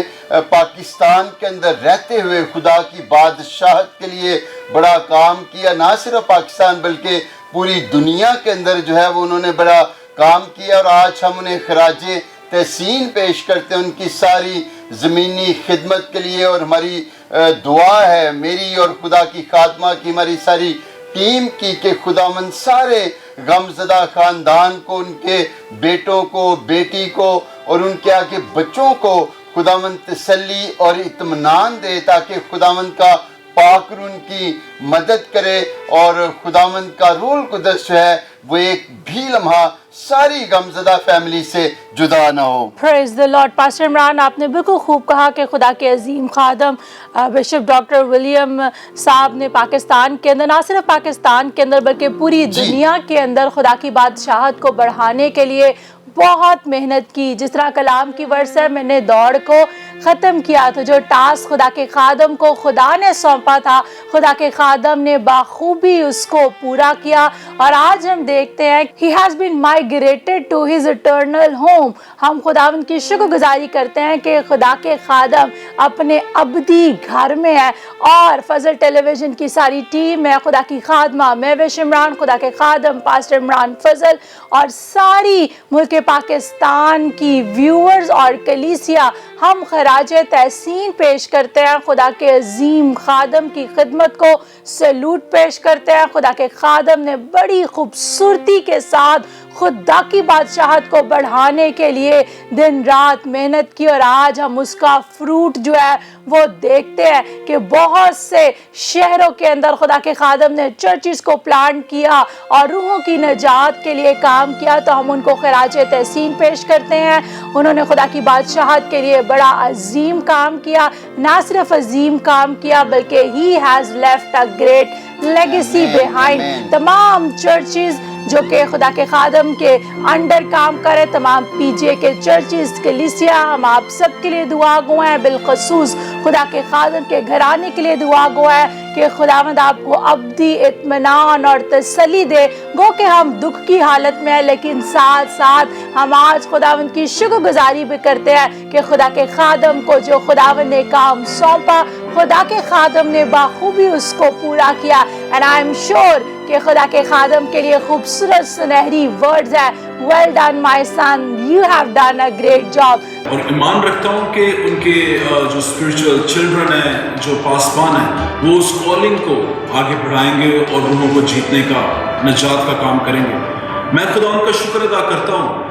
पाकिस्तान के अंदर रहते हुए खुदा की बादशाहत के लिए बड़ा काम किया, ना सिर्फ पाकिस्तान बल्कि पूरी दुनिया के अंदर जो है वो उन्होंने बड़ा काम किया। और आज हम उन्हें खराजे तहसीन पेश करते हैं उनकी सारी ज़मीनी खिदमत के लिए। और हमारी दुआ है, मेरी और खुदा की खात्मा की, हमारी सारी टीम की, कि खुदावंद सारे गमज़दा ख़ानदान को, उनके बेटों को, बेटी को और उनके आगे बच्चों को खुदावंद तसल्ली और इत्मीनान दे, ताकि खुदावंद का पाक रूह उनकी मदद करे, और खुदावंद का रूह कुदस जो है वो एक भी लम्हा सारी गमज़दा फैमिली से जुदा ना हो। Praise the Lord. Pastor Imran, आपने बिल्कुल खूब कहा कि खुदा के अजीम खादम बिशप डॉक्टर विलियम साहब ने पाकिस्तान के अंदर, ना सिर्फ पाकिस्तान के अंदर बल्कि पूरी दुनिया के अंदर खुदा की बादशाहत को बढ़ाने के लिए बहुत मेहनत की। जिस तरह कलाम की वर्स है, मैंने दौड़ को ख़त्म किया, तो जो टास्क खुदा के खादम को खुदा ने सौंपा था, खुदा के खादम ने बाखूबी उसको पूरा किया। और आज हम देखते हैं he has been migrated to his eternal home. हम खुदावंद की शुक्रगुजारी करते हैं कि खुदा के खादम अपने अबदी घर में है, और फजल टेलीविज़न की सारी टीम है, खुदा की खादमा महविश इमरान, खुदा के खादम पास्टर इमरान फजल, और सारी मुल्क पाकिस्तान की व्यूअर्स और कलीसिया, हम खराजे तहसीन पेश करते हैं खुदा के अजीम खादम की खिदमत को, सैल्यूट पेश करते हैं। खुदा के खादम ने बड़ी खूबसूरती के साथ खुदा की बादशाहत को बढ़ाने के लिए दिन रात मेहनत की, और आज हम उसका फ्रूट जो है वो देखते हैं कि बहुत से शहरों के अंदर खुदा के खादम ने चर्चिस को प्लांट किया और रूहों की नजात के लिए काम किया। तो हम उनको खराज तहसीन पेश करते हैं। उन्होंने खुदा की बादशाहत के लिए बड़ा अजीम काम किया, ना सिर्फ अजीम काम किया बल्कि he has left a great legacy behind. तमाम चर्चिस जो कि खुदा के खादम के अंडर काम करे, तमाम पीजीए के चर्चिस कलीसिया, हम आप सब के लिए दुआ गो हैं, बिलखसूस खुदा के खादम के घराने के लिए दुआ गो है कि खुदावंद आपको अब्दी इत्मीनान और तसल्ली दे। गो कि हम दुख की हालत में है, लेकिन साथ साथ हम आज खुदावंद की शुक्रगुजारी भी करते हैं कि खुदा के खादम को जो खुदावंद ने काम सौंपा, खुदा के खादम ने बाखूबी उसको पूरा किया। एंड आई एम श्योर कि खुदा के खादम के लिए खूबसूरत सुनहरी वर्ड्स है, well done my son, you have done a great job. और ईमान रखता हूँ कि उनके जो स्पिरिचुअल चिल्ड्रन हैं, जो पासबान हैं, वो उस कॉलिंग को आगे बढ़ाएंगे और रूहों को जीतने का, निजात का काम करेंगे। मैं खुदा उनका शुक्र अदा करता हूँ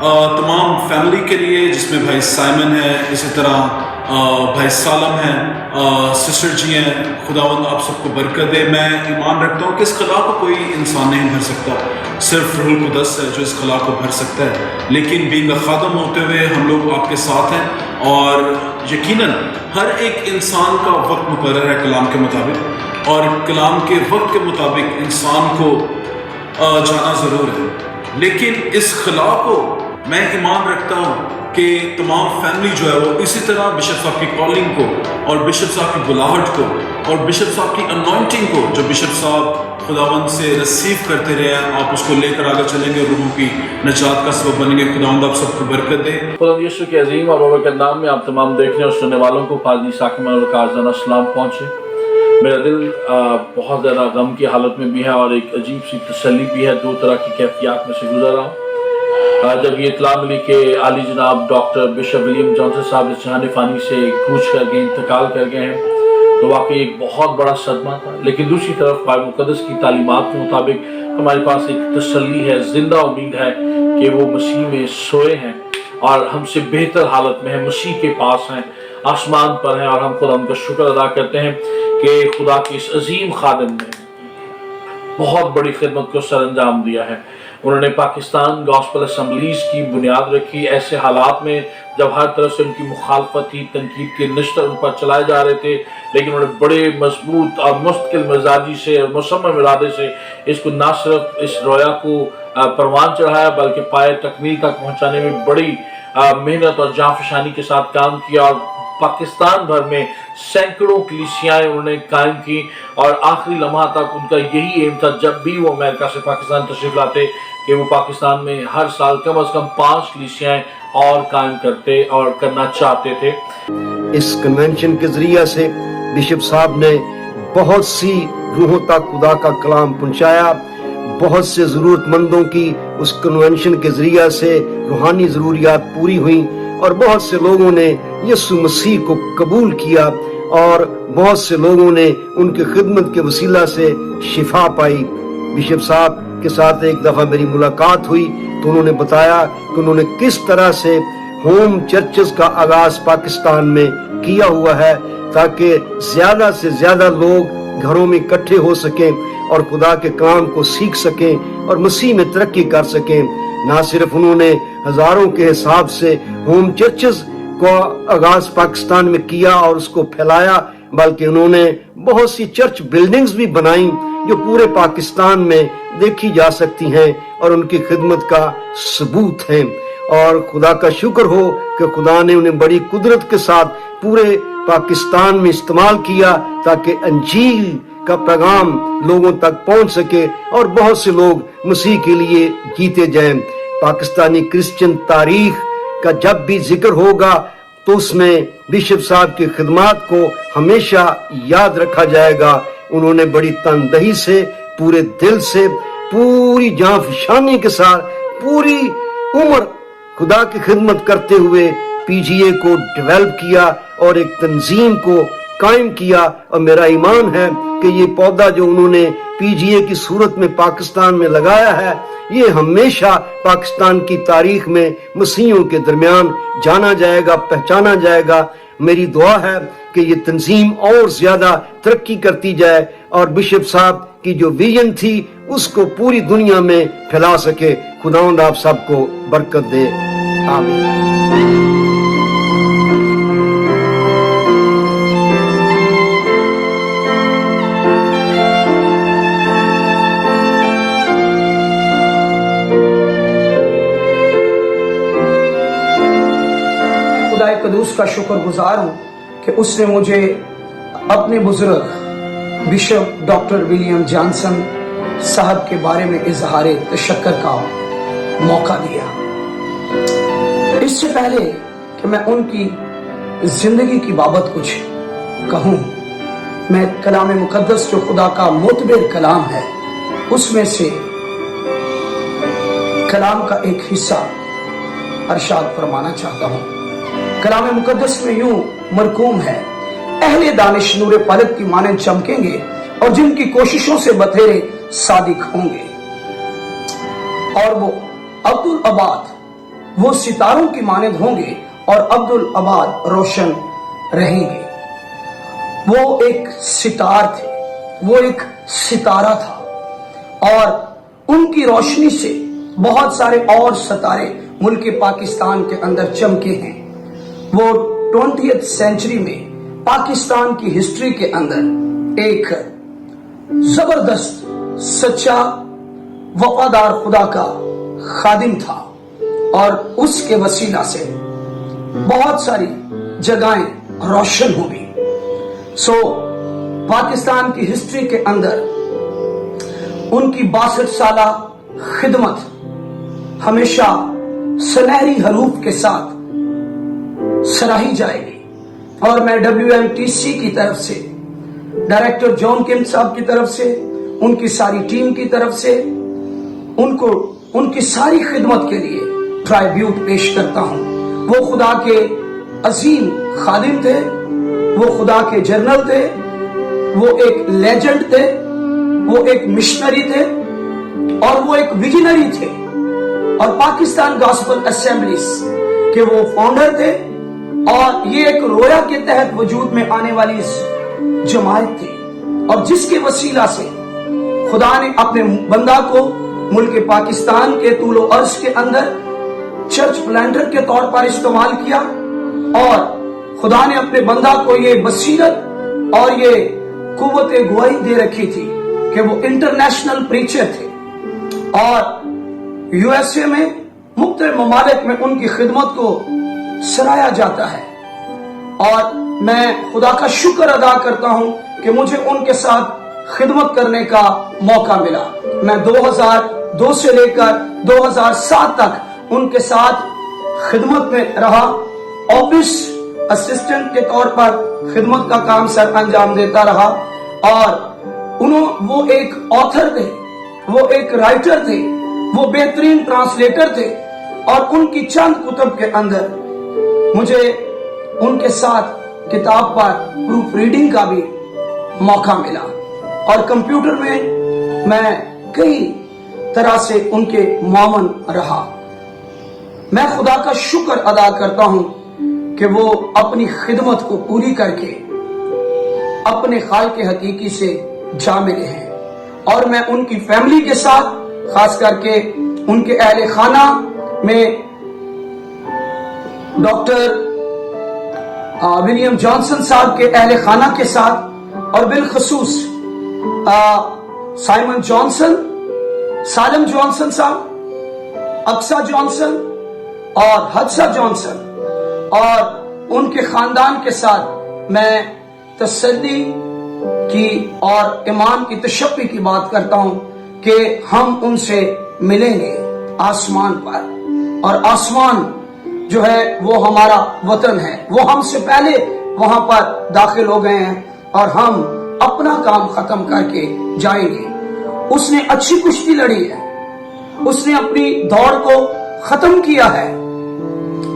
तमाम फैमिली के लिए, जिसमें भाई साइमन है, इसी तरह भाई सालम हैं, सिस्टर जी हैं। खुदावंद आप सबको बरकत दे। मैं ईमान रखता हूँ कि इस खला को कोई इंसान नहीं भर सकता, सिर्फ रूहुल कुद्दस है जो इस खला को भर सकता है। लेकिन बीइंग अ खादम होते हुए हम लोग आपके साथ हैं, और यकीनन हर एक इंसान का वक्त मुकर्रर है कलाम के मुताबिक, और कलाम के वक्त के मुताबिक इंसान को जाना ज़रूर है। लेकिन इस खला को मैं ईमान रखता हूँ कि तमाम फैमिली जो है वो इसी तरह बिशप साहब की कॉलिंग को और बिशप साहब की बुलाहट को और बिशप साहब की अनॉइंटिंग को जो बिशप साहब खुदावंद से रिसीव करते रहे हैं, आप उसको लेकर आगे चलेंगे, रूहों की निजात का सबब बनेंगे। खुदावंद आप सबको बरकत दे। खुदा यीशु के अजीम और बाबा के नाम में आप तमाम देखने और सुनने वालों को पादरी साकिब और काज़ाना सलाम पहुँचे। मेरा दिल बहुत ज़्यादा गम की हालत में भी है और एक अजीब सी तसल्ली भी है। दो तरह की कैफियत में से गुजर रहा हूँ। जब ये इत्तला मिली कि आली जनाब डॉक्टर बिशप विलियम जॉनसन साहब इस जहान फ़ानी से कूच कर गए, इंतकाल कर गए हैं, तो वाकई एक बहुत बड़ा सदमा था। लेकिन दूसरी तरफ बाइबल मुक़द्दस की तालीमात के मुताबिक हमारे पास एक तसल्ली है, जिंदा उम्मीद है कि वो मसीह में सोए हैं और हमसे बेहतर हालत में है, मसीह के पास हैं, आसमान पर हैं। और हम खुदा उनका शुक्र अदा करते हैं कि खुदा के इस अजीम खादिम ने बहुत बड़ी खिदमत को सर अंजाम दिया है। उन्होंने पाकिस्तान गॉस्पेल असम्बलीज की बुनियाद रखी ऐसे हालात में जब हर तरफ से उनकी मुखालफत थी, तनकीद के निश्तर उन पर चलाए जा रहे थे, लेकिन उन्होंने बड़े मजबूत और मुस्तकिल मिजाजी से और मुसम्मम इरादे से इसको न सिर्फ इस रोया को परवान चढ़ाया बल्कि पाए तकमील तक पहुँचाने में बड़ी मेहनत और जांफशानी के साथ काम किया। और पाकिस्तान भर में सैकड़ों कलीसियाएं उन्होंने कायम की और आखिरी लम्हा तक उनका यही एम था, जब भी वो अमेरिका से पाकिस्तान तशरीफ लाते, कि वो पाकिस्तान में हर साल कम से कम 5 कलीसियाएं और कायम करते और करना चाहते थे। इस कन्वेंशन के जरिए से बिशप साहब ने बहुत सी रूहों तक खुदा का कलाम पहुंचाया। बहुत से ज़रूरतमंदों की उस कन्वेंशन के जरिए से रूहानी ज़रूरियात पूरी हुई और बहुत से लोगों ने यीशु मसीह को कबूल किया और बहुत से लोगों ने उनकी खिदमत के वसीला से शिफा पाई। बिशप साहब के साथ एक दफ़ा मेरी मुलाकात हुई तो उन्होंने बताया कि उन्होंने किस तरह से होम चर्चेस का आगाज पाकिस्तान में किया हुआ है ताकि ज़्यादा से ज़्यादा लोग घरों में इकट्ठे हो सकें और खुदा के काम को सीख सकें और मसीह में तरक्की कर सकें। ना सिर्फ उन्होंने हजारों के हिसाब से होम चर्चेस को आगाज पाकिस्तान में किया और उसको फैलाया, बल्कि उन्होंने बहुत सी चर्च बिल्डिंग्स भी बनाई जो पूरे पाकिस्तान में देखी जा सकती हैं और उनकी खिदमत का सबूत है। और खुदा का शुक्र हो कि खुदा ने उन्हें बड़ी कुदरत के साथ पूरे पाकिस्तान में इस्तेमाल किया ताकि अंजील का पैगाम लोगों तक पहुंच सके और बहुत से लोग मसीह के लिए जीते जाएं। पाकिस्तानी क्रिश्चियन तारीख का जब भी जिक्र होगा तो उसमें बिशप साहब की खिदमत को हमेशा याद रखा जाएगा। उन्होंने बड़ी तनदही से, पूरे दिल से, पूरी जांफशानी के साथ पूरी उम्र खुदा की खिदमत करते हुए पीजीए को डेवलप किया और एक तंजीम को कायम किया। और मेरा ईमान है कि ये पौधा जो उन्होंने पीजीए की सूरत में पाकिस्तान में लगाया है, ये हमेशा पाकिस्तान की तारीख में मसीहियों के दरमियान जाना जाएगा, पहचाना जाएगा। मेरी दुआ है कि ये तंजीम और ज्यादा तरक्की करती जाए और बिशप साहब की जो विजन थी उसको पूरी दुनिया में फैला सके। खुदावंद आप सबको बरकत दे। आमीन। कदूस का शुक्रगुजार हूँ कि उसने मुझे अपने बुजुर्ग बिशप डॉक्टर विलियम जॉनसन साहब के बारे में इजहार तशक्कर का मौका दिया। इससे पहले कि मैं उनकी जिंदगी की बाबत कुछ कहूँ, मैं कलाम मुकद्दस जो खुदा का मुतबिर कलाम है उसमें से कलाम का एक हिस्सा अरशाद फरमाना चाहता हूं। कलाम मुकद्दस में यूं मरकूम है, अहले दानिश नूरे फलक की मानंद चमकेंगे और जिनकी कोशिशों से बथेरे सादिक होंगे। और वो अब्दुल अबाद वो सितारों की मानंद होंगे और अब्दुल अबाद रोशन रहेंगे। वो एक सितार थे, वो एक सितारा था और उनकी रोशनी से बहुत सारे और सितारे मुल्क पाकिस्तान के अंदर चमके हैं। वो 20th सेंचुरी में पाकिस्तान की हिस्ट्री के अंदर एक जबरदस्त सच्चा वफादार खुदा का खादिम था और उसके वसीला से बहुत सारी जगहें रोशन हुई। पाकिस्तान की हिस्ट्री के अंदर उनकी 62 साला खिदमत हमेशा सुनहरी हरूफ के साथ सराही जाएगी। और मैं WMTC की तरफ से, डायरेक्टर जॉन किम साहब की तरफ से, उनकी सारी टीम की तरफ से उनको उनकी सारी खिदमत के लिए ट्राइब्यूट पेश करता हूं। वो खुदा के अजीम खादिम थे, वो खुदा के जर्नल थे, वो एक लेजेंड थे, वो एक मिशनरी थे और वो एक विजनरी थे और पाकिस्तान गॉस्पेल असेंबलीज के वो फाउंडर थे और ये एक रोया के तहत वजूद में आने वाली जमात थी और जिसके वसीला से खुदा ने अपने बंदा को मुल्क पाकिस्तान के तूलो अर्ज के अंदर चर्च प्लांटर के तौर पर इस्तेमाल किया और खुदा ने अपने बंदा को ये बसीरत और ये कुव्वत गुआही दे रखी थी कि वो इंटरनेशनल प्रीचर थे और USA में मुख्तलिफ ममालिक में उनकी खिदमत को सराहा जाता है। और मैं खुदा का शुक्र अदा करता हूं कि मुझे उनके साथ खिदमत करने का मौका मिला। मैं 2002 से लेकर 2007 तक उनके साथ खिदमत में रहा। ऑफिस असिस्टेंट के तौर पर खिदमत का काम सर अंजाम देता रहा और वो एक ऑथर थे, वो एक राइटर थे, वो बेहतरीन ट्रांसलेटर थे और उनकी चंद कुतुब के अंदर मुझे उनके साथ किताब पर प्रूफ रीडिंग का भी मौका मिला और कंप्यूटर में मैं कई तरह से उनके मामन रहा। मैं खुदा का शुक्र अदा करता हूं कि वो अपनी खिदमत को पूरी करके अपने खाल के हकीकी से जा मिले हैं और मैं उनकी फैमिली के साथ, खास करके उनके अहले खाना में डॉक्टर विलियम जॉनसन साहब के अहले खाना के साथ और बिलखसूस साइमन जॉनसन, सालम जॉनसन साहब, अक्सा जॉनसन और हदसा जॉनसन और उनके खानदान के साथ मैं तसल्ली की और ईमान की तशफ़ी की बात करता हूं कि हम उनसे मिलेंगे आसमान पर और आसमान जो है वो हमारा वतन है। वो हमसे पहले वहां पर दाखिल हो गए हैं और हम अपना काम खत्म करके जाएंगे। उसने अच्छी कुश्ती लड़ी है, उसने अपनी दौड़ को खत्म किया है,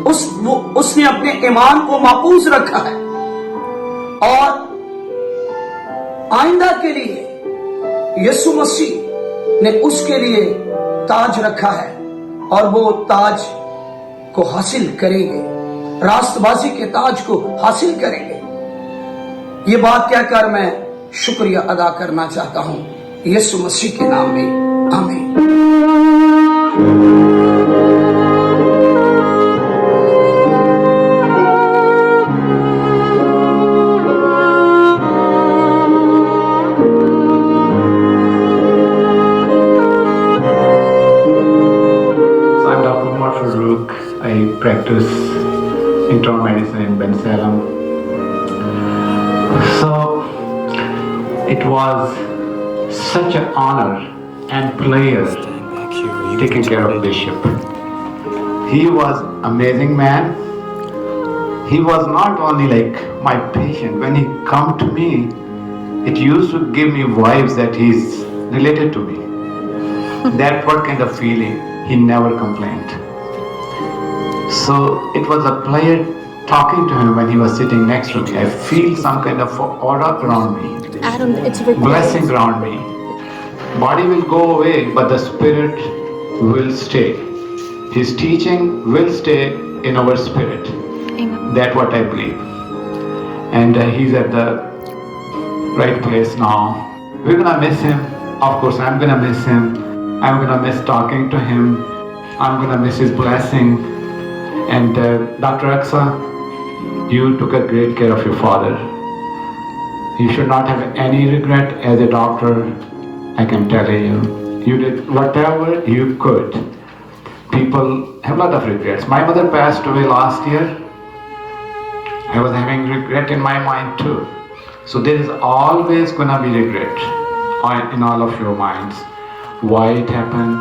उसने अपने ईमान को महफूज रखा है और आइंदा के लिए यीशु मसीह ने उसके लिए ताज रखा है और वो ताज को हासिल करेंगे, रास्तबाजी के ताज को हासिल करेंगे। ये बात कहकर मैं शुक्रिया अदा करना चाहता हूं यीशु मसीह के नाम में, आमीन। I practice internal medicine in Ben Salem. So it was such an honor and pleasure taking care of Bishop. He was amazing man. He was not only like my patient. When he come to me, it used to give me vibes that he's related to me. That what kind of feeling, he never complained. So it was a pleasure talking to him when he was sitting next to me. I feel some kind of aura around me, Adam, it's recorded. blessing around me. Body will go away, but the spirit will stay. His teaching will stay in our spirit. Amen. That's what I believe. And he's at the right place now. We're gonna miss him. Of course, I'm gonna miss him. I'm gonna miss talking to him. I'm gonna miss his blessing. And Dr. Aksa, you took a great care of your father. You should not have any regret as a doctor. I can tell you, you did whatever you could. People have a lot of regrets. My mother passed away last year. I was having regret in my mind too. So there is always gonna be regret in all of your minds. Why it happened?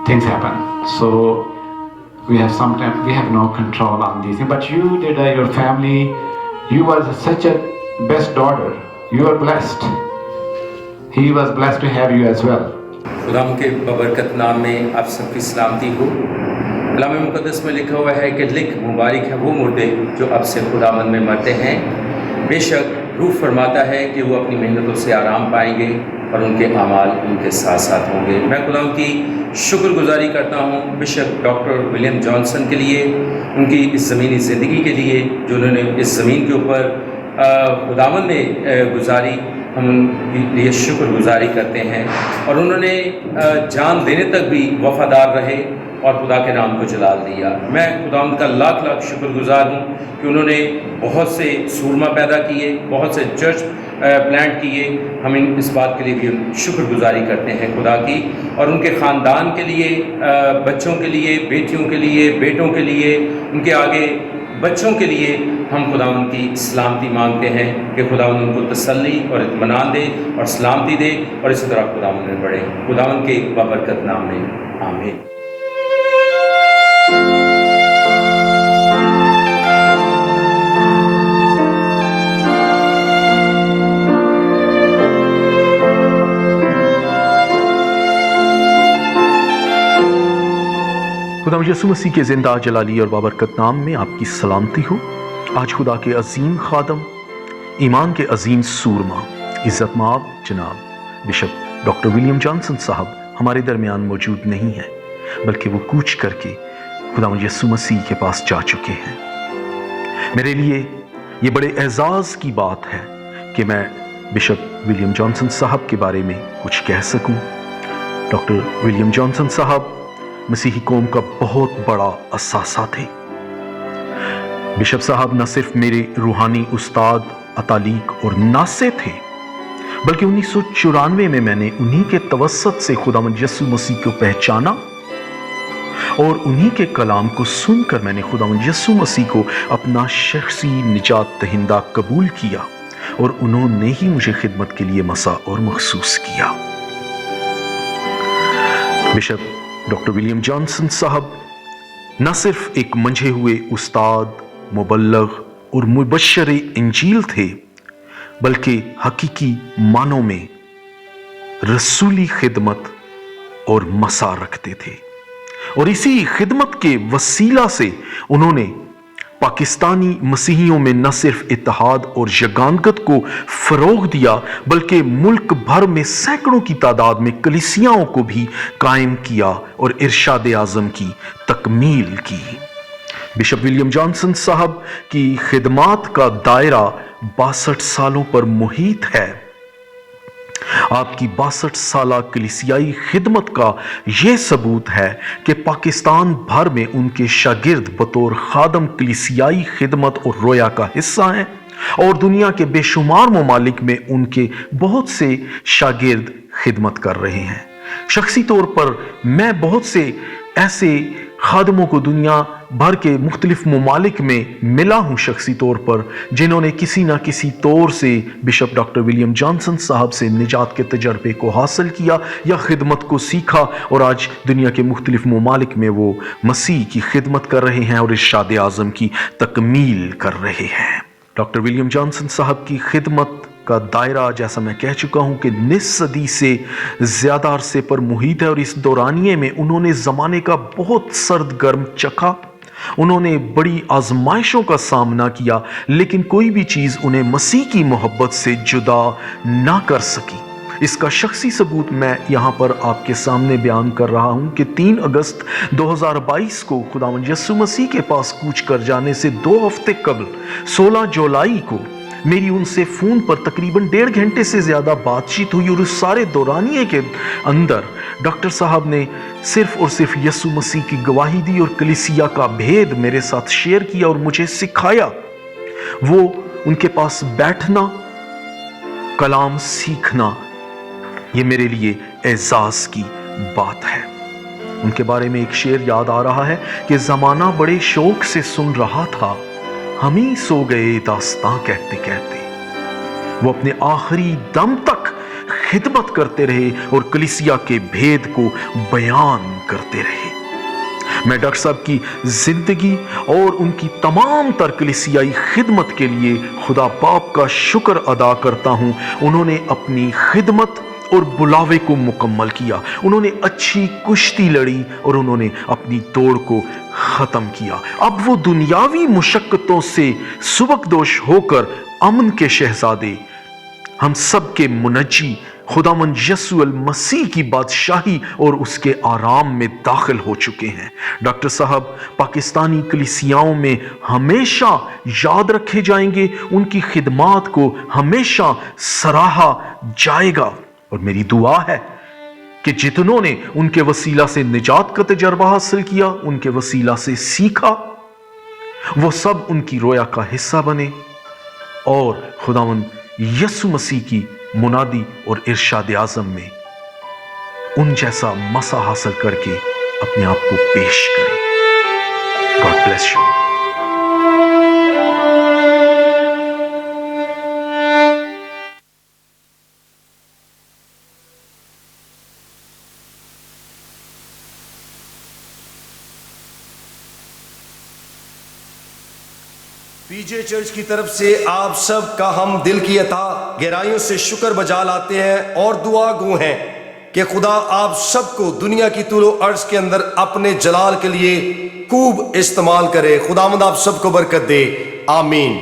Things happen. So we have no control on these things. But you did, your family, you were such a best daughter. You are blessed. He was blessed to have you as well. खुदाम के बबरकत नाम में आप सबकी सलामती हो। कलाम मुक़द्दस में लिखा हुआ है कि लिख मुबारक है वो मुर्दे जो अब से खुदावंद में मरते हैं। बेशक रूह फरमाता है कि वो अपनी मेहनतों से आराम पाएंगे और उनके अमाल उनके साथ साथ होंगे। मैं खुदाम की शुक्रगुजारी करता हूँ बिशप डॉक्टर विलियम जॉनसन के लिए, उनकी इस ज़मीनी ज़िंदगी के लिए जो उन्होंने इस ज़मीन के ऊपर खुदावंद में गुजारी। हम उनके लिए शुक्रगुजारी करते हैं और उन्होंने जान देने तक भी वफादार रहे और खुदा के नाम को जलाल दिया। मैं खुदावंद का लाख लाख शुक्रगुजार हूँ कि उन्होंने बहुत से सूरमा पैदा किए, बहुत से चर्च प्लांट किए। हम इस बात के लिए भी शुक्रगुजारी करते हैं खुदा की, और उनके ख़ानदान के लिए, बच्चों के लिए, बेटियों के लिए, बेटों के लिए, उनके आगे बच्चों के लिए हम खुदावंद की सलामती मांगते हैं कि खुदावंद उनको तसल्ली और इत्मीनान दे और सलामती दे और इसी तरह खुदावंद में बढ़े। खुदावंद के बाबरकत नाम में आमीन। खुदा यीशु मसीह के जिंदा जलाली और बाबरकत नाम में आपकी सलामती हो। आज खुदा के अजीम खादम, ईमान के अजीम सूरमा, इज़्ज़त माब जनाब बिशप डॉक्टर विलियम जॉनसन साहब हमारे दरमियान मौजूद नहीं हैं, बल्कि वो कूच करके खुदा यीशु मसीह के पास जा चुके हैं। मेरे लिए ये बड़े एजाज़ की बात है कि मैं बिशप विलियम जॉनसन साहब के बारे में कुछ कह सकूं। डॉक्टर विलियम जॉनसन साहब मसीही कौम का बहुत बड़ा असासा थे। बिशप साहब न सिर्फ मेरे रूहानी उस्ताद, अतालीक और नासे थे, बल्कि 1994 में मैंने उन्हीं के तवस्सुत से खुदावंद यीशु मसीह को पहचाना और उन्हीं के कलाम को सुनकर मैंने खुदावंद यीशु मसीह को अपना शख्सी निजात दहिंदा कबूल किया और उन्होंने ही मुझे खिदमत के लिए मसा और मखसूस किया। बिशप डॉक्टर विलियम जॉनसन साहब न सिर्फ एक मंझे हुए उस्ताद, मुबल्लग और मुबश्शिर इंजील थे, बल्कि हकीकी मानों में रसूली खिदमत और मसा रखते थे, और इसी खिदमत के वसीला से उन्होंने पाकिस्तानी मसीहियों में न सिर्फ इत्तेहाद और यगानगत को फरोग दिया, बल्कि मुल्क भर में सैकड़ों की तादाद में कलीसियाओं को भी कायम किया और इरशाद आज़म की तकमील की। बिशप विलियम जॉनसन साहब की खिदमात का दायरा 62 सालों पर मुहित है। आपकी 62 साला कलीसियाई खिदमत का यह सबूत है कि पाकिस्तान भर में उनके शागिर्द बतौर खादम कलीसियाई खिदमत और रोया का हिस्सा हैं, और दुनिया के बेशुमार ममालिक में उनके बहुत से शागिर्द खिदमत कर रहे हैं। शख्सी तौर पर मैं बहुत से ऐसे खादमों को दुनिया भर के मुख्तलिफ ममालिक में मिला हूँ शख्सी तौर पर, जिन्होंने किसी ना किसी तौर से बिशप डॉक्टर विलियम जॉनसन साहब से निजात के तजर्बे को हासिल किया या खिदमत को सीखा, और आज दुनिया के मुख्तलिफ ममालिक में वो मसीह की खिदमत कर रहे हैं और इरशाद आज़म की तकमील कर रहे हैं। डॉक्टर विलियम जॉनसन साहब की खिदमत का दायरा, जैसा मैं कह चुका हूं कि निस सदी से ज़्यादा अरसे पर मुहित है, और इस दौरानिए में उन्होंने ज़माने का बहुत सर्द गर्म चखा। उन्होंने बड़ी आजमाइशों का सामना किया, लेकिन कोई भी चीज़ उन्हें मसीह की मोहब्बत से जुदा ना कर सकी। इसका शख्सी सबूत मैं यहाँ पर आपके सामने बयान कर रहा हूँ कि 3 अगस्त 2022 को खुदावंद यीशु मसीह के पास कूच कर जाने से 2 हफ्ते कबल 16 जुलाई को मेरी उनसे फ़ोन पर तकरीबन 1.5 घंटे से ज़्यादा बातचीत हुई, और उस सारे दौरानिए के अंदर डॉक्टर साहब ने सिर्फ और सिर्फ यीशु मसीह की गवाही दी और कलीसिया का भेद मेरे साथ शेयर किया और मुझे सिखाया। वो उनके पास बैठना, कलाम सीखना, ये मेरे लिए एजाज की बात है। उनके बारे में एक शेर याद आ रहा है कि ज़माना बड़े शौक से सुन रहा था, हम ही सो गए दास्तां कहते कहते। वो अपने आखिरी दम तक खिदमत करते रहे और कलीसिया के भेद को बयान करते रहे। मैं डॉक्टर साहब की जिंदगी और उनकी तमाम तर कलीसियाई खिदमत के लिए खुदा बाप का शुक्र अदा करता हूं। उन्होंने अपनी खिदमत और बुलावे को मुकम्मल किया, उन्होंने अच्छी कुश्ती लड़ी और उन्होंने अपनी दौड़ को खत्म किया। अब वो दुनियावी मुशक्कतों से सुबकदोश होकर अमन के शहजादे, हम सब के मुनज्जी खुदावंद यीशु अल मसीह की बादशाही और उसके आराम में दाखिल हो चुके हैं। डॉक्टर साहब पाकिस्तानी कलीसियाओं में हमेशा याद रखे जाएंगे, उनकी खिदमात को हमेशा सराहा जाएगा। और मेरी दुआ है कि जितनों ने उनके वसीला से निजात का तजर्बा हासिल किया, उनके वसीला से सीखा, वो सब उनकी रोया का हिस्सा बने और खुदावंद यीशु मसीह की मुनादी और इरशाद आज़म में उन जैसा मसा हासिल करके अपने आप को पेश करें। God bless you. PJ church की तरफ से आप सब का हम दिल की अता गहराइयों से शुक्र बजा लाते हैं और दुआ गो हैं कि खुदा आप सबको दुनिया की तूलो अर्ज के अंदर अपने जलाल के लिए खूब इस्तेमाल करे। खुदावंद आप सबको बरकत दे, आमीन।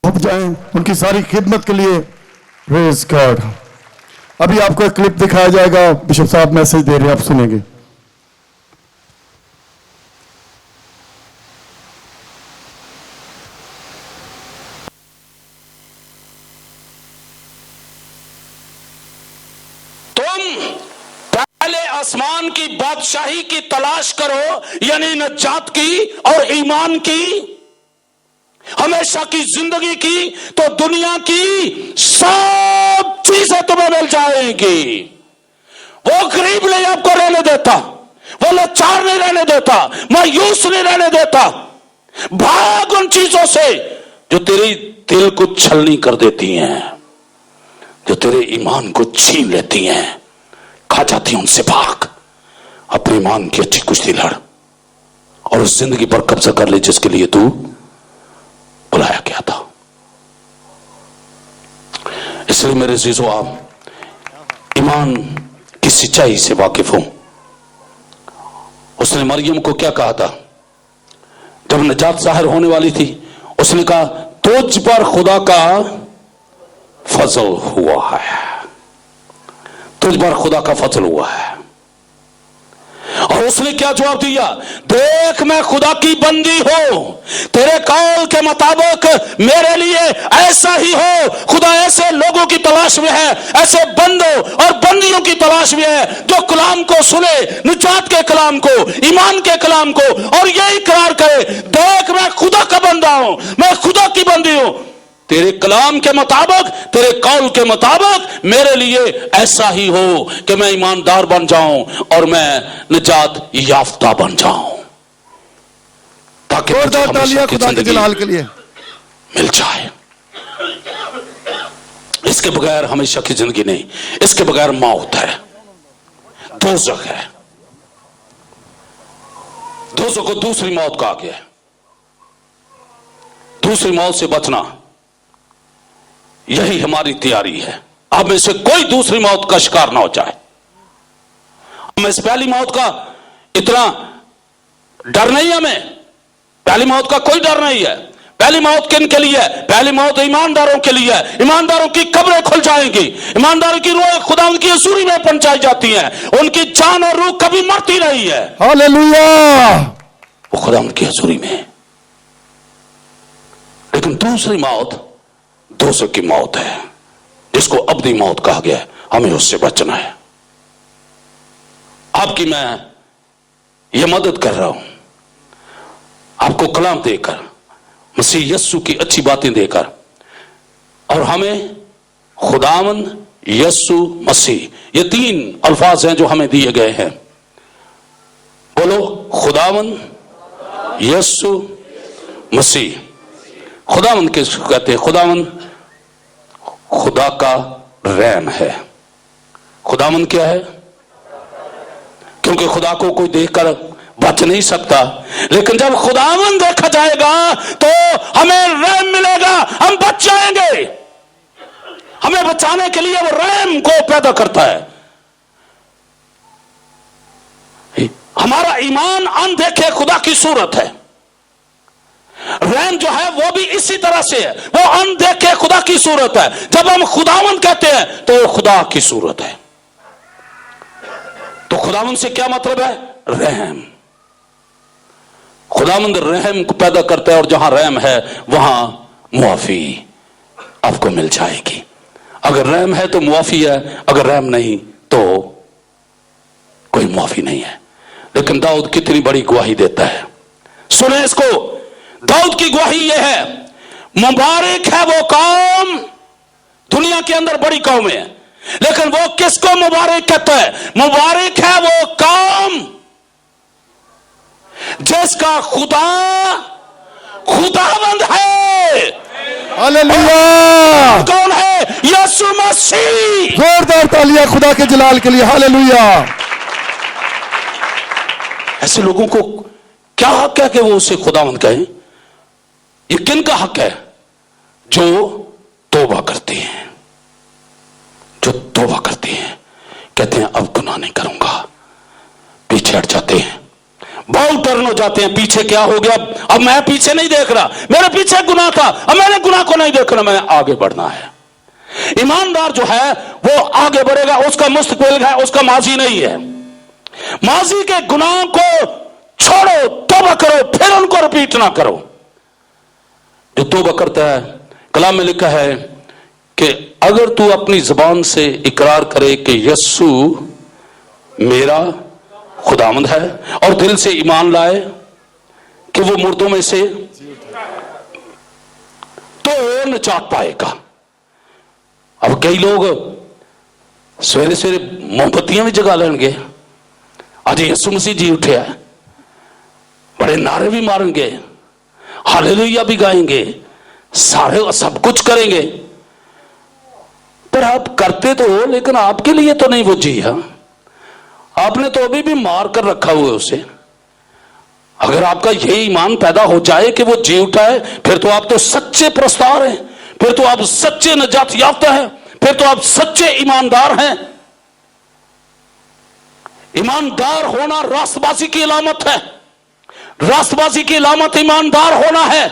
अब जाएं उनकी सारी खिदमत के लिए। Praise God. अभी आपको एक क्लिप दिखाया जाएगा, बिशप साहब मैसेज दे रहे हैं, आप सुनेंगे। आसमान की बादशाही की तलाश करो, यानी नजात की और ईमान की, हमेशा की जिंदगी की, तो दुनिया की सब चीजें तुम्हें मिल जाएंगी। वो गरीब नहीं आपको रहने देता, वो लाचार नहीं रहने देता, मायूस नहीं रहने देता। भाग उन चीजों से जो तेरी दिल को छलनी कर देती हैं, जो तेरे ईमान को छीन लेती हैं, खा जाती हैं। उनसे भाग, अपने ईमान की अच्छी कुश्ती लड़ और उस जिंदगी पर कब्जा कर ले जिसके लिए तू बुलाया गया था। इसलिए मेरे अजीजों, आप ईमान की सच्चाई से वाकिफ हो। उसने मरियम को क्या कहा था जब निजात जाहिर होने वाली थी? उसने कहा तुझ पर खुदा का फजल हुआ है, तुझ पर खुदा का फजल हुआ है। और उसने क्या जवाब दिया? देख मैं खुदा की बंदी हूं, तेरे कौल के मुताबिक मेरे लिए ऐसा ही हो। खुदा ऐसे लोगों की तलाश में है, ऐसे बंदों और बंदियों की तलाश में है जो कलाम को सुने, निजात के कलाम को, ईमान के कलाम को, और यही इकरार करे, देख मैं खुदा का बंदा हूं, मैं खुदा की बंदी हूं। तेरे कलाम के मुताबिक, तेरे कौल के मुताबिक मेरे लिए ऐसा ही हो कि मैं ईमानदार बन जाऊं और मैं निजात याफ्ता बन जाऊं, ताकि तालियां खुदा के जलाल के लिए मिल जाए। इसके बगैर हमेशा की जिंदगी नहीं, इसके बगैर मौत है, दोज़ख है। दोज़ख को दूसरी मौत कहा गया है। दूसरी मौत से बचना यही हमारी तैयारी है। अब में से कोई दूसरी मौत का शिकार ना हो जाए। हमें इस पहली मौत का इतना डर नहीं है, हमें पहली मौत का कोई डर नहीं है। पहली मौत किन के लिए है? पहली मौत ईमानदारों के लिए है। ईमानदारों की कब्रें खुल जाएंगी, ईमानदारों की रूह खुदा उनकी हजूरी में पहुंचाई जाती है, उनकी जान और रूह कभी मरती नहीं है। हालेलुया, वो खुदा उनकी हजूरी में है। लेकिन दूसरी मौत दोज़ख की मौत है, जिसको अबदी मौत कहा गया है। हमें उससे बचना है। आपकी मैं ये मदद कर रहा हूं, आपको कलाम देकर, मसीह यस्सु की अच्छी बातें देकर, और हमें खुदावंद यस्सु मसीह, ये 3 अल्फाज हैं जो हमें दिए गए हैं। बोलो, खुदावंद यस्सु मसीह। खुदावंद किसको कहते हैं? खुदावंद खुदा का रहम है। खुदावंद क्या है? क्योंकि खुदा को कोई देखकर बच नहीं सकता, लेकिन जब खुदावंद देखा जाएगा तो हमें रहम मिलेगा, हम बच जाएंगे। हमें बचाने के लिए वो रहम को पैदा करता है। हमारा ईमान अनदेखे खुदा की सूरत है। रहम जो है वो भी इसी तरह से है, वो अनदेखे खुदा की सूरत है। जब हम खुदावंद कहते हैं तो खुदा की सूरत है। तो खुदावंद से क्या मतलब है? रहम। खुदावंद रहम को पैदा करता है, और जहां रहम है वहां मुआफी आपको मिल जाएगी। अगर रहम है तो मुआफी है, अगर रहम नहीं तो कोई मुआफी नहीं है। लेकिन दाऊद कितनी बड़ी गवाही देता है, सुने इसको। दाऊद की गवाही यह है, मुबारक है वो कौम, दुनिया के अंदर बड़ी कौम है, लेकिन वो किसको मुबारक कहता है? मुबारक है वो कौम जिसका खुदा खुदावंद है। हालेलुया। कौन है? यीशु मसीह। जोरदार तालियां खुदा के जलाल के लिए। हालेलुया। ऐसे लोगों को क्या हक है कि वो उसे खुदावंद कहें? ये किन का हक है? जो तौबा करते हैं, जो तौबा करते हैं, कहते हैं अब गुनाह नहीं करूंगा, पीछे हट जाते हैं, बहुत टर्न हो जाते हैं। पीछे क्या हो गया? अब मैं पीछे नहीं देख रहा, मेरे पीछे गुनाह था, अब मैंने गुनाह को नहीं देखना, मैंने आगे बढ़ना है। ईमानदार जो है वो आगे बढ़ेगा, उसका मुस्तकबिल है, उसका माजी नहीं है। माजी के गुनाह को छोड़ो, तौबा करो, फिर उनको रिपीट ना करो। जो तौबा करता है, कलाम में लिखा है कि अगर तू अपनी जुबान से इकरार करे कि यस्सु मेरा खुदावंद है, और दिल से ईमान लाए कि वो मुर्दों में से, तो निजात पाएगा। अब कई लोग सवेरे सवेरे मोमबत्तियां भी जगा लेंगे, आज यीशु मसीह जी उठे है, बड़े नारे भी मारेंगे, हालेलुया भी गाएंगे, सारे सब कुछ करेंगे, पर आप करते तो हो, लेकिन आपके लिए तो नहीं वो जी है। आपने तो अभी भी मार कर रखा हुआ है उसे। अगर आपका यही ईमान पैदा हो जाए कि वो जी उठा है, फिर तो आप तो सच्चे प्रस्तार हैं, फिर तो आप सच्चे नजात याफ्ता हैं, फिर तो आप सच्चे ईमानदार हैं। ईमानदार होना रास्तबाजी की अलामत है, रास्तबाजी की अलामत ईमानदार होना है।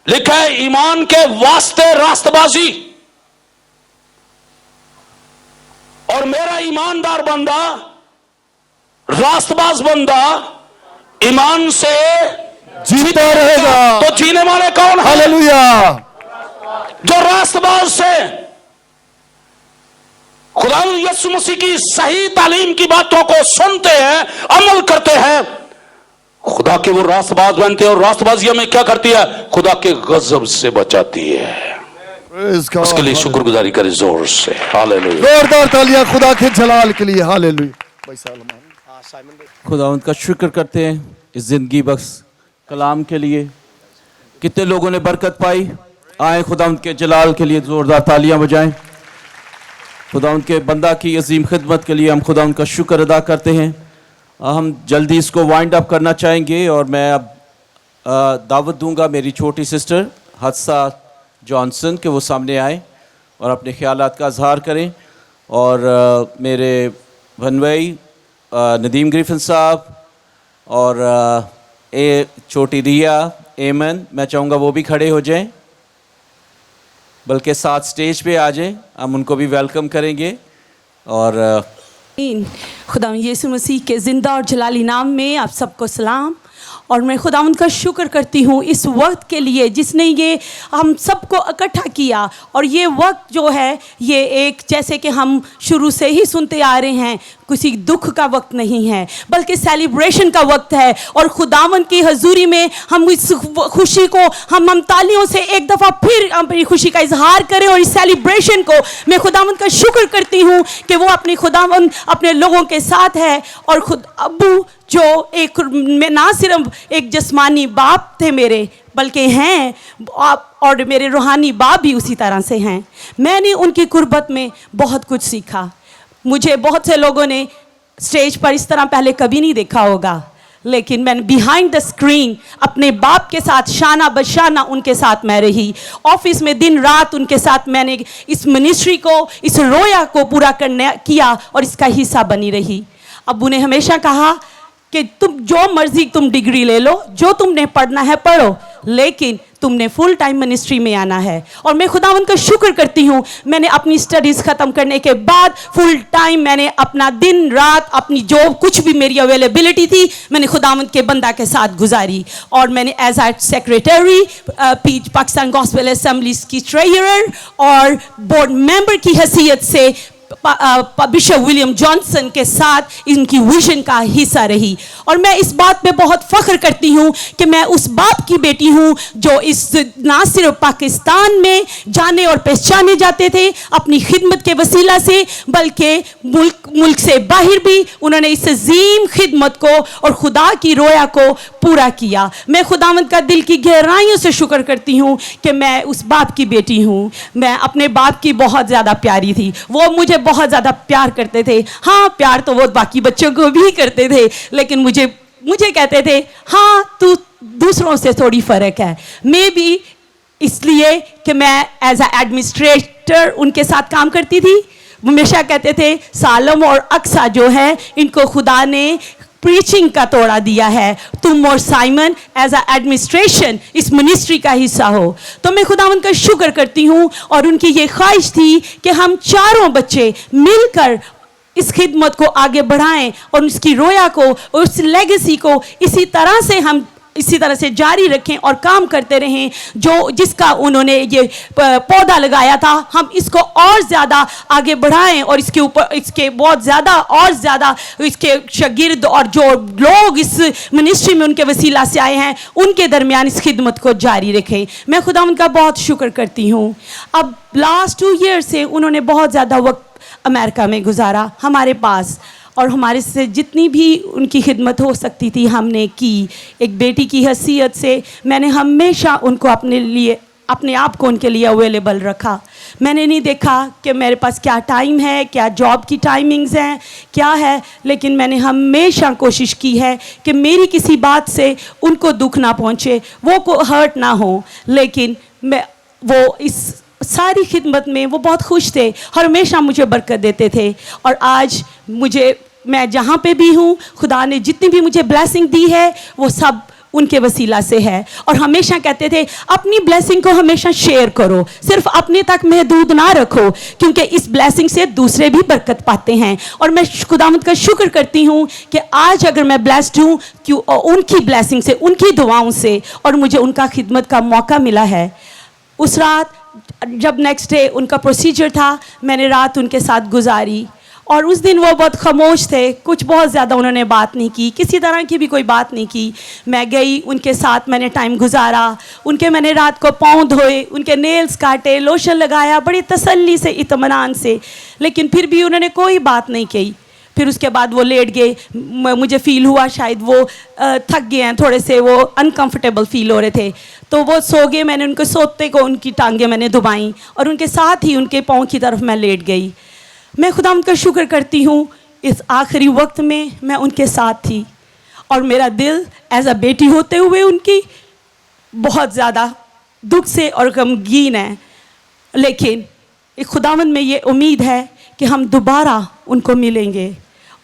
लिखा है ईमान के वास्ते रास्तबाजी, और मेरा ईमानदार बंदा, रास्तबाज बंदा ईमान से जीता रहेगा। तो जीने वाले कौन है? हालेलुया। जो रास्तबाज से खुदा यीशु मसीह की सही तालीम की बातों को सुनते हैं, अमल करते हैं, खुदा के वो रास्तबाज बनते हैं। और रास्तबाजी हमें क्या करती है? खुदा के गजब से बचाती है। उसके लिए शुक्रगुजारी करें जोर से। हालेलुया। जोरदार तालियां खुदा के जलाल के लिए। हालेलुया। खुदावंद का शुक्र करते हैं इस जिंदगी बख्श कलाम के लिए। कितने लोगों ने बरकत पाई, आए खुदावंद के जलाल के लिए जोरदार तालियां बजाएं। खुदावंद के बंदा की अजीम खिदमत के लिए हम खुदावंद का शुक्र अदा करते हैं। हम जल्दी इसको वाइंड अप करना चाहेंगे, और मैं अब दावत दूंगा मेरी छोटी सिस्टर हदसा जॉनसन के वो सामने आए और अपने ख्यालात का इजहार करें। और मेरे भनवई नदीम ग्रिफिन साहब और छोटी रिया एमन, मैं चाहूँगा वो भी खड़े हो जाएं, बल्कि साथ स्टेज पे आ जाएं, हम उनको भी वेलकम करेंगे। और खुदा यीशु मसीह के ज़िंदा और जलाली नाम में आप सबको सलाम। और मैं खुदावंद का शुक्र करती हूँ इस वक्त के लिए जिसने ये हम सबको इकट्ठा किया। और ये वक्त जो है ये एक जैसे कि हम शुरू से ही सुनते आ रहे हैं, किसी दुख का वक्त नहीं है बल्कि सेलिब्रेशन का वक्त है। और खुदावंद की हजूरी में हम इस खुशी को हम तालियों से एक दफ़ा फिर अपनी खुशी का इजहार करें। और इस सेलिब्रेशन को मैं खुदावंद का शुक्र करती हूँ कि वो अपनी खुदावंद अपने लोगों के साथ है। और खुद अब्बू जो एक ना सिर्फ एक जिस्मानी बाप थे मेरे, बल्कि हैं और मेरे रूहानी बाप भी उसी तरह से हैं। मैंने उनकी कुर्बत में बहुत कुछ सीखा। मुझे बहुत से लोगों ने स्टेज पर इस तरह पहले कभी नहीं देखा होगा, लेकिन मैंने बिहाइंड द स्क्रीन अपने बाप के साथ शाना बशाना उनके साथ मैं रही। ऑफिस में दिन रात उनके साथ मैंने इस मिनिस्ट्री को, इस रोया को पूरा करने किया और इसका हिस्सा बनी रही। अब्बू ने हमेशा कहा कि तुम जो मर्जी तुम डिग्री ले लो, जो तुमने पढ़ना है पढ़ो, लेकिन तुमने फुल टाइम मिनिस्ट्री में आना है। और मैं खुदावंद का शुक्र करती हूँ, मैंने अपनी स्टडीज़ ख़त्म करने के बाद फुल टाइम मैंने अपना दिन रात अपनी जो कुछ भी मेरी अवेलेबिलिटी थी मैंने खुदावंद के बंदा के साथ गुजारी। और मैंने एज आ सेक्रेटरी पाकिस्तान गॉस्पेल असेंबलीज की ट्रेजरर और बोर्ड मेंबर की हैसियत से बिशप विलियम जॉनसन के साथ इनकी विजन का हिस्सा रही। और मैं इस बात पे बहुत फख्र करती हूँ कि मैं उस बाप की बेटी हूँ जो इस ना सिर्फ पाकिस्तान में जाने और पहचाने जाते थे अपनी खिदमत के वसीला से, बल्कि मुल्क से बाहर भी उन्होंने इस अजीम खिदमत को और खुदा की रोया को पूरा किया। मैं खुदावंद का दिल की गहराइयों से शुक्र करती हूँ कि मैं उस बाप की बेटी हूँ। मैं अपने बाप की बहुत ज़्यादा प्यारी थी, वो मुझे बहुत ज़्यादा प्यार करते थे। हाँ, प्यार तो वो बाकी बच्चों को भी करते थे, लेकिन मुझे कहते थे हाँ तू दूसरों से थोड़ी फ़र्क है। मे बी इसलिए कि मैं एज अ एडमिनिस्ट्रेटर उनके साथ काम करती थी। हमेशा कहते थे सालम और अक्सा जो है इनको खुदा ने प्रीचिंग का तोड़ा दिया है, तुम और साइमन एज अ एडमिनिस्ट्रेशन इस मिनिस्ट्री का हिस्सा हो। तो मैं खुदावंद का शुक्र करती हूँ। और उनकी ये ख्वाहिश थी कि हम चारों बच्चे मिलकर इस खिदमत को आगे बढ़ाएं और उसकी रोया को, उस लेगेसी को इसी तरह से जारी रखें और काम करते रहें जो जिसका उन्होंने ये पौधा लगाया था। हम इसको और ज़्यादा आगे बढ़ाएं और इसके बहुत ज़्यादा और ज़्यादा इसके शागिर्द और जो लोग इस मिनिस्ट्री में उनके वसीला से आए हैं उनके दरमियान इस खिदमत को जारी रखें। मैं खुदा उनका बहुत शुक्र करती हूँ। अब लास्ट 2 ईयर से उन्होंने बहुत ज़्यादा वक्त अमेरिका में गुजारा हमारे पास, और हमारे से जितनी भी उनकी खिदमत हो सकती थी हमने की। एक बेटी की हैसियत से मैंने हमेशा उनको अपने आप को उनके लिए अवेलेबल रखा। मैंने नहीं देखा कि मेरे पास क्या टाइम है, क्या जॉब की टाइमिंग्स हैं, क्या है, लेकिन मैंने हमेशा कोशिश की है कि मेरी किसी बात से उनको दुख ना पहुँचे, वो को हर्ट ना हो। लेकिन वो इस सारी खिदमत में वो बहुत खुश थे और हमेशा मुझे बरकत देते थे। और आज मैं जहाँ पे भी हूँ, खुदा ने जितनी भी मुझे ब्लेसिंग दी है वो सब उनके वसीला से है। और हमेशा कहते थे अपनी ब्लेसिंग को हमेशा शेयर करो, सिर्फ अपने तक महदूद ना रखो, क्योंकि इस ब्लेसिंग से दूसरे भी बरकत पाते हैं। और मैं खुदावंद का शुक्र करती हूँ कि आज अगर मैं ब्लेस्ड हूँ उनकी ब्लेसिंग से, उनकी दुआओं से, और मुझे उनका खिदमत का मौका मिला है। उस रात जब नेक्स्ट डे उनका प्रोसीजर था, मैंने रात उनके साथ गुजारी। और उस दिन वो बहुत खामोश थे, कुछ बहुत ज़्यादा उन्होंने बात नहीं की, किसी तरह की भी कोई बात नहीं की। मैं गई उनके साथ, मैंने टाइम गुजारा, मैंने रात को पाँव धोए, उनके नेल्स काटे, लोशन लगाया, बड़ी तसल्ली से, इत्मीनान से, लेकिन फिर भी उन्होंने कोई बात नहीं की। फिर उसके बाद वो लेट गए। मुझे फ़ील हुआ शायद वो थक गए हैं, थोड़े से वो अनकंफर्टेबल फील हो रहे थे, तो वो सो गए। मैंने उनको सोते को उनकी टांगें मैंने दबाई और उनके साथ ही उनके पाँव की तरफ मैं लेट गई। मैं खुदा उनका शुक्र करती हूँ, इस आखिरी वक्त में मैं उनके साथ थी और मेरा दिल एज अ बेटी होते हुए उनकी बहुत ज़्यादा दुख से और गमगीन है। लेकिन एक खुदावंद में ये उम्मीद है कि हम दोबारा उनको मिलेंगे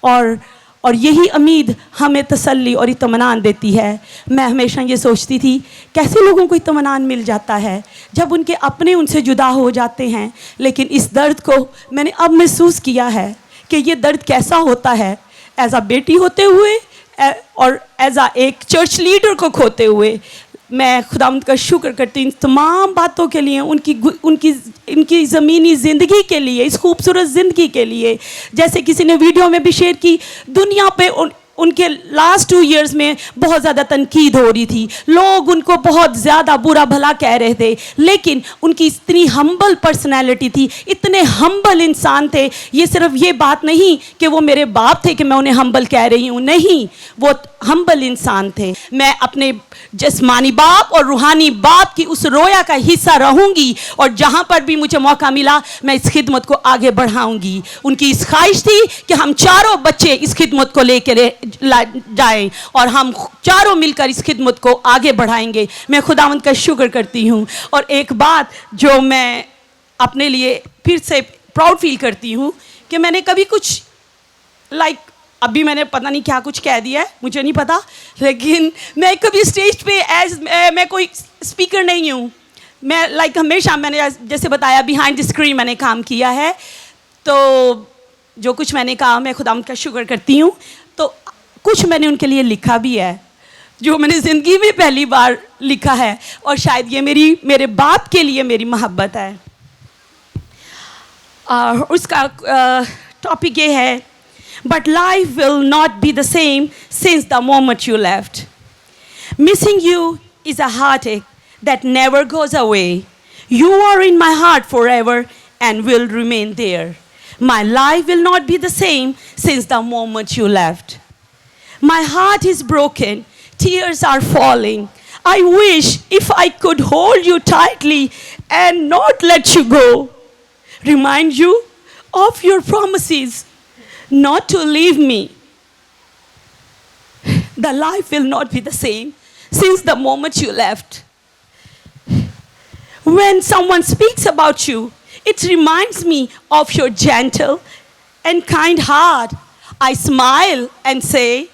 और यही उम्मीद हमें तसल्ली और इत्मीनान देती है। मैं हमेशा ये सोचती थी कैसे लोगों को इत्मीनान मिल जाता है जब उनके अपने उनसे जुदा हो जाते हैं, लेकिन इस दर्द को मैंने अब महसूस किया है कि ये दर्द कैसा होता है एज आ बेटी होते हुए और एज आ एक चर्च लीडर को खोते हुए। मैं खुदावंद का शुक्र करती हूँ तमाम बातों के लिए, उनकी ज़मीनी ज़िंदगी के लिए, इस खूबसूरत ज़िंदगी के लिए। जैसे किसी ने वीडियो में भी शेयर की, दुनिया पे उनके लास्ट 2 इयर्स में बहुत ज़्यादा तनकीद हो रही थी, लोग उनको बहुत ज़्यादा बुरा भला कह रहे थे, लेकिन उनकी इतनी हम्बल पर्सनैलिटी थी, इतने हम्बल इंसान थे। ये सिर्फ ये बात नहीं कि वो मेरे बाप थे कि मैं उन्हें हम्बल कह रही हूँ, नहीं, वो हम्बल इंसान थे। मैं अपने जिस्मानी बाप और रूहानी बाप की उस रोया का हिस्सा रहूँगी और जहाँ पर भी मुझे मौका मिला मैं इस खिदमत को आगे बढ़ाऊँगी। उनकी इस ख्वाहिश थी कि हम चारों बच्चे इस खिदमत को लेकर जाएं और हम चारों मिलकर इस खिदमत को आगे बढ़ाएंगे। मैं खुदावंद का शुक्र करती हूँ। और एक बात जो मैं अपने लिए फिर से प्राउड फील करती हूँ कि मैंने कभी कुछ अभी मैंने पता नहीं क्या कुछ कह दिया है, मुझे नहीं पता, लेकिन मैं कभी स्टेज पे मैं कोई स्पीकर नहीं हूँ। मैं हमेशा मैंने जैसे बताया बिहाइंड द स्क्रीन मैंने काम किया है, तो जो कुछ मैंने कहा मैं खुदावंद का शुक्र करती हूँ। तो कुछ मैंने उनके लिए लिखा भी है जो मैंने ज़िंदगी में पहली बार लिखा है, और शायद ये मेरे बाप के लिए मेरी मोहब्बत है। उसका टॉपिक ये है, But life will not be the same since the moment you left. Missing you is a heartache that never goes away. You are in my heart forever and will remain there. My life will not be the same since the moment you left. My heart is broken. Tears are falling. I wish if I could hold you tightly and not let you go. Remind you of your promises not to leave me. The life will not be the same since the moment you left. When someone speaks about you, it reminds me of your gentle and kind heart. I smile and say,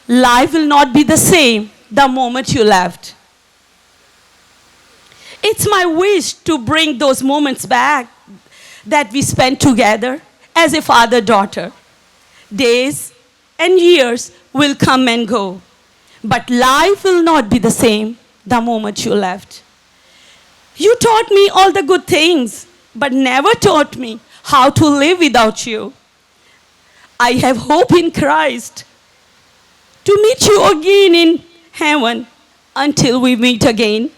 life will not be the same the moment you left. It's my wish to bring those moments back that we spent together as a father-daughter. Days and years will come and go, but life will not be the same the moment you left. You taught me all the good things, but never taught me how to live without you. I have hope in Christ to meet you again in heaven until we meet again.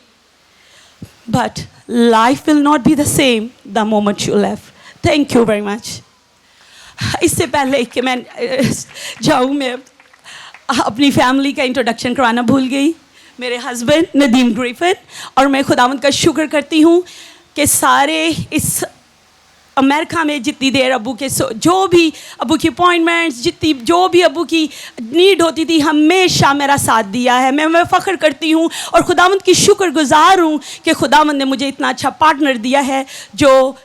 But life will not be the same the moment you left. Thank you very much. इससे पहले कि मैं जाऊँ, मैं अपनी family का introduction करवाना भूल गई। मेरे हस्बैंड नदीम ग्रिफिन, और मैं खुदावंद का शुक्र करती हूँ कि सारे इस अमेरिका में जितनी देर अबू के जो भी अबू की अपॉइंटमेंट्स, जितनी जो भी अबू की नीड होती थी, हमेशा मेरा साथ दिया है। मैं फ़ख्र करती हूँ और खुदावंद की शुक्रगुजार हूँ कि खुदावंद ने मुझे इतना अच्छा पार्टनर दिया है जो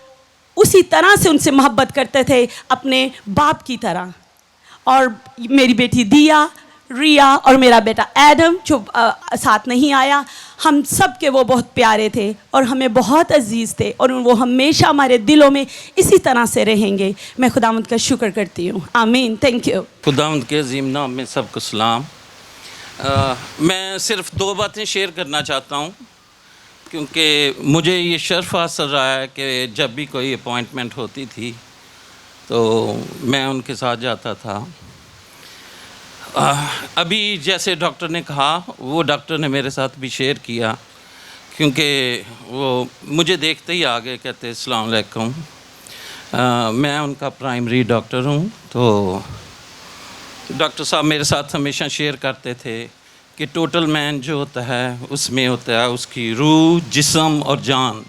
उसी तरह से उनसे मोहब्बत करते थे अपने बाप की तरह। और मेरी बेटी दिया, रिया और मेरा बेटा एडम जो साथ नहीं आया, हम सब के वो बहुत प्यारे थे और हमें बहुत अजीज़ थे, और वो हमेशा हमारे दिलों में इसी तरह से रहेंगे। मैं खुदावंद का शुक्र करती हूँ। आमीन। Thank you. खुदावंद के अजीम नाम में सबको सलाम। मैं सिर्फ 2 बातें शेयर करना चाहता हूँ, क्योंकि मुझे ये शर्फ हासिल रहा है कि जब भी कोई अपॉइंटमेंट होती थी तो मैं उनके साथ जाता था। अभी जैसे डॉक्टर ने कहा, वो डॉक्टर ने मेरे साथ भी शेयर किया, क्योंकि वो मुझे देखते ही आ गए, कहते अस्सलाम वालेकुम। मैं उनका प्राइमरी डॉक्टर हूँ। तो डॉक्टर साहब मेरे साथ हमेशा शेयर करते थे कि टोटल मैन जो होता है उसमें होता है उसकी रूह, जिस्म और जान।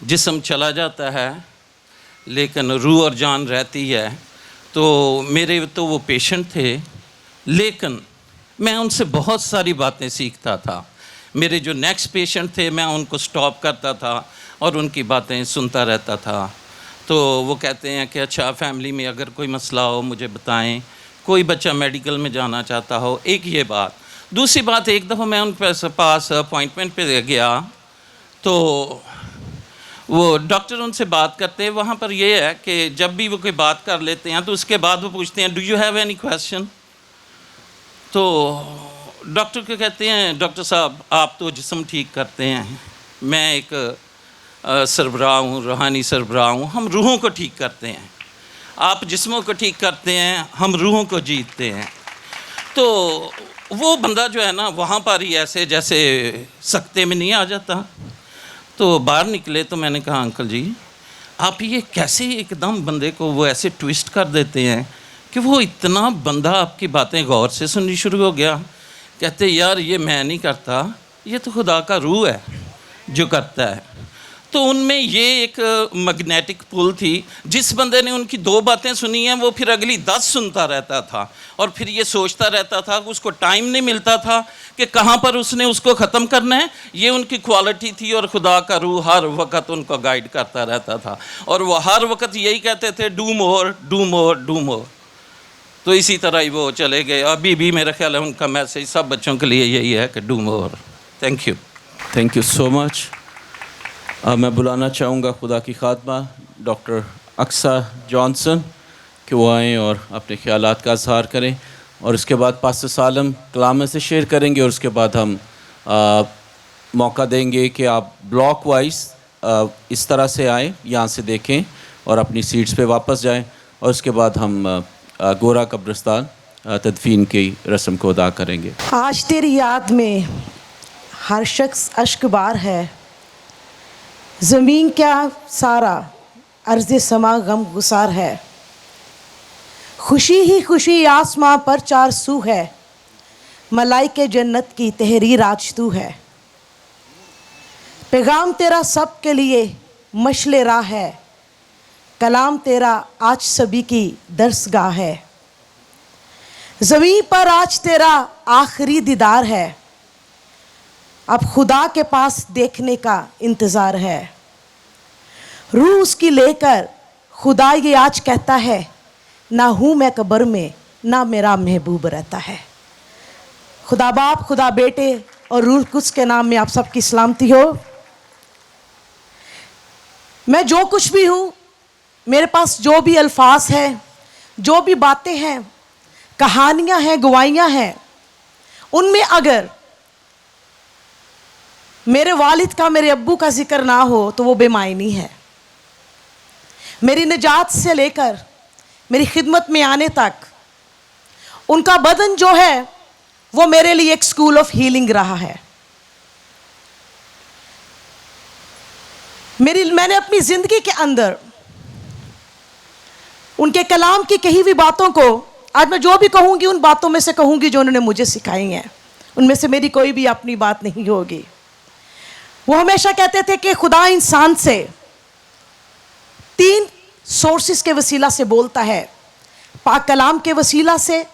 जिस्म चला जाता है लेकिन रूह और जान रहती है। तो मेरे तो वो पेशेंट थे, लेकिन मैं उनसे बहुत सारी बातें सीखता था। मेरे जो नेक्स्ट पेशेंट थे मैं उनको स्टॉप करता था और उनकी बातें सुनता रहता था। तो वो कहते हैं कि अच्छा फैमिली में अगर कोई मसला हो मुझे बताएं, कोई बच्चा मेडिकल में जाना चाहता हो, एक ये बात। दूसरी बात, एक दफ़ा मैं उन पास अपॉइंटमेंट पे गया तो वो डॉक्टर उनसे बात करते हैं। वहाँ पर ये है कि जब भी वो कोई बात कर लेते हैं तो उसके बाद वो पूछते हैं do you have any question. तो डॉक्टर को कहते हैं डॉक्टर साहब आप तो जिस्म ठीक करते हैं, मैं एक सरबराह हूँ, रूहानी सरबराह हूँ, हम रूहों को ठीक करते हैं। आप जिस्मों को ठीक करते हैं, हम रूहों को जीतते हैं। तो वो बंदा जो है ना वहाँ पर ही ऐसे जैसे सकते में नहीं आ जाता। तो बाहर निकले तो मैंने कहा अंकल जी आप ये कैसे एकदम बंदे को वो ऐसे ट्विस्ट कर देते हैं कि वो इतना बंदा आपकी बातें गौर से सुननी शुरू हो गया। कहते यार ये मैं नहीं करता, ये तो खुदा का रूह है जो करता है। तो उनमें ये एक मैग्नेटिक पुल थी। जिस बंदे ने उनकी 2 बातें सुनी हैं वो फिर अगली 10 सुनता रहता था और फिर ये सोचता रहता था कि उसको टाइम नहीं मिलता था कि कहाँ पर उसने उसको ख़त्म करना है। ये उनकी क्वालिटी थी और खुदा का रूह हर वक्त उनको गाइड करता रहता था और वो हर वक्त यही कहते थे do more do more do more. तो इसी तरह ही वो चले गए। अभी भी मेरा ख्याल है उनका मैसेज सब बच्चों के लिए यही है कि do more. Thank you so much. मैं बुलाना चाहूँगा खुदा की खात्मा डॉक्टर अक्सा जॉनसन कि वो आएँ और अपने ख्यालात का इजहार करें और उसके बाद पास्टर सालम कलाम से शेयर करेंगे और उसके बाद हम मौका देंगे कि आप ब्लॉक वाइज इस तरह से आएँ, यहाँ से देखें और अपनी सीट्स पे वापस जाएं और उसके बाद हम गोरा कब्रिस्तान तदफीन की रस्म को अदा करेंगे। आज तेरी याद में हर शख्स अश्कबार है, ज़मीन क्या सारा अर्ज़ समा गम गुसार है। खुशी ही खुशी आसमां पर 4 सू है, मलाइके जन्नत की तहरीर आज तू है। पैगाम तेरा सब के लिए मशले राह है, कलाम तेरा आज सभी की दर्सगाह है। ज़मीन पर आज तेरा आखिरी दीदार है, अब खुदा के पास देखने का इंतज़ार है। रूह उसकी लेकर खुदा ये आज कहता है, ना हूँ मैं कब्र में ना मेरा महबूब रहता है। खुदा बाप, खुदा बेटे और रूह कुछ के नाम में आप सबकी सलामती हो। मैं जो कुछ भी हूँ, मेरे पास जो भी अल्फाज हैं, जो भी बातें हैं, कहानियाँ हैं, गवाहियाँ हैं, उनमें अगर मेरे वालिद का, मेरे अब्बू का जिक्र ना हो तो वो बेमायनी है। मेरी निजात से लेकर मेरी खिदमत में आने तक उनका बदन जो है वो मेरे लिए एक स्कूल ऑफ हीलिंग रहा है। मैंने अपनी ज़िंदगी के अंदर उनके कलाम की कही हुई बातों को, आज मैं जो भी कहूँगी उन बातों में से कहूँगी जो उन्होंने मुझे सिखाई हैं। उनमें से मेरी कोई भी अपनी बात नहीं होगी। वो हमेशा कहते थे कि खुदा इंसान से 3 सोर्सेस के वसीला से बोलता है, पाक कलाम के वसीला से,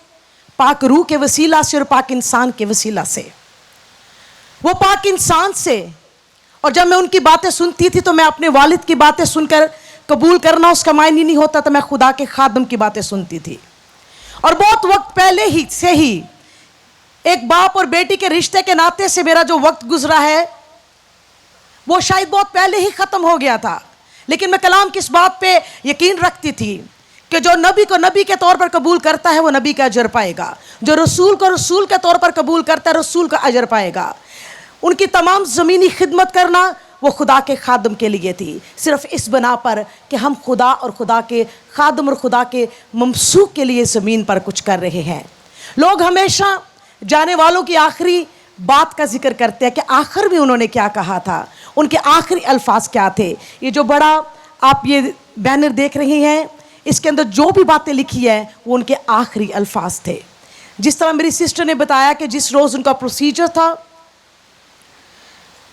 पाक रूह के वसीला से और पाक इंसान के वसीला से। वो पाक इंसान से, और जब मैं उनकी बातें सुनती थी तो मैं अपने वालिद की बातें सुनकर कबूल करना उसका मायने नहीं होता था, मैं खुदा के खादम की बातें सुनती थी। और बहुत वक्त पहले ही से ही एक बाप और बेटी के रिश्ते के नाते से मेरा जो वक्त गुजरा है वो शायद बहुत पहले ही ख़त्म हो गया था, लेकिन मैं कलाम की इस बात पे यकीन रखती थी कि जो नबी को नबी के तौर पर कबूल करता है वो नबी का अजर पाएगा, जो रसूल को रसूल के तौर पर कबूल करता है रसूल का अजर पाएगा। उनकी तमाम ज़मीनी खिदमत करना वो खुदा के खादम के लिए थी, सिर्फ इस बना पर कि हम खुदा और खुदा के खादम और खुदा के ममसूक के लिए ज़मीन पर कुछ कर रहे हैं। लोग हमेशा जाने वालों की आखिरी बात का जिक्र करते हैं कि आखिर में उन्होंने क्या कहा था, उनके आखिरी अल्फाज क्या थे। ये जो बड़ा आप ये बैनर देख रहे हैं, इसके अंदर जो भी बातें लिखी है वो उनके आखिरी अल्फाज थे। जिस तरह मेरी सिस्टर ने बताया कि जिस रोज़ उनका प्रोसीजर था,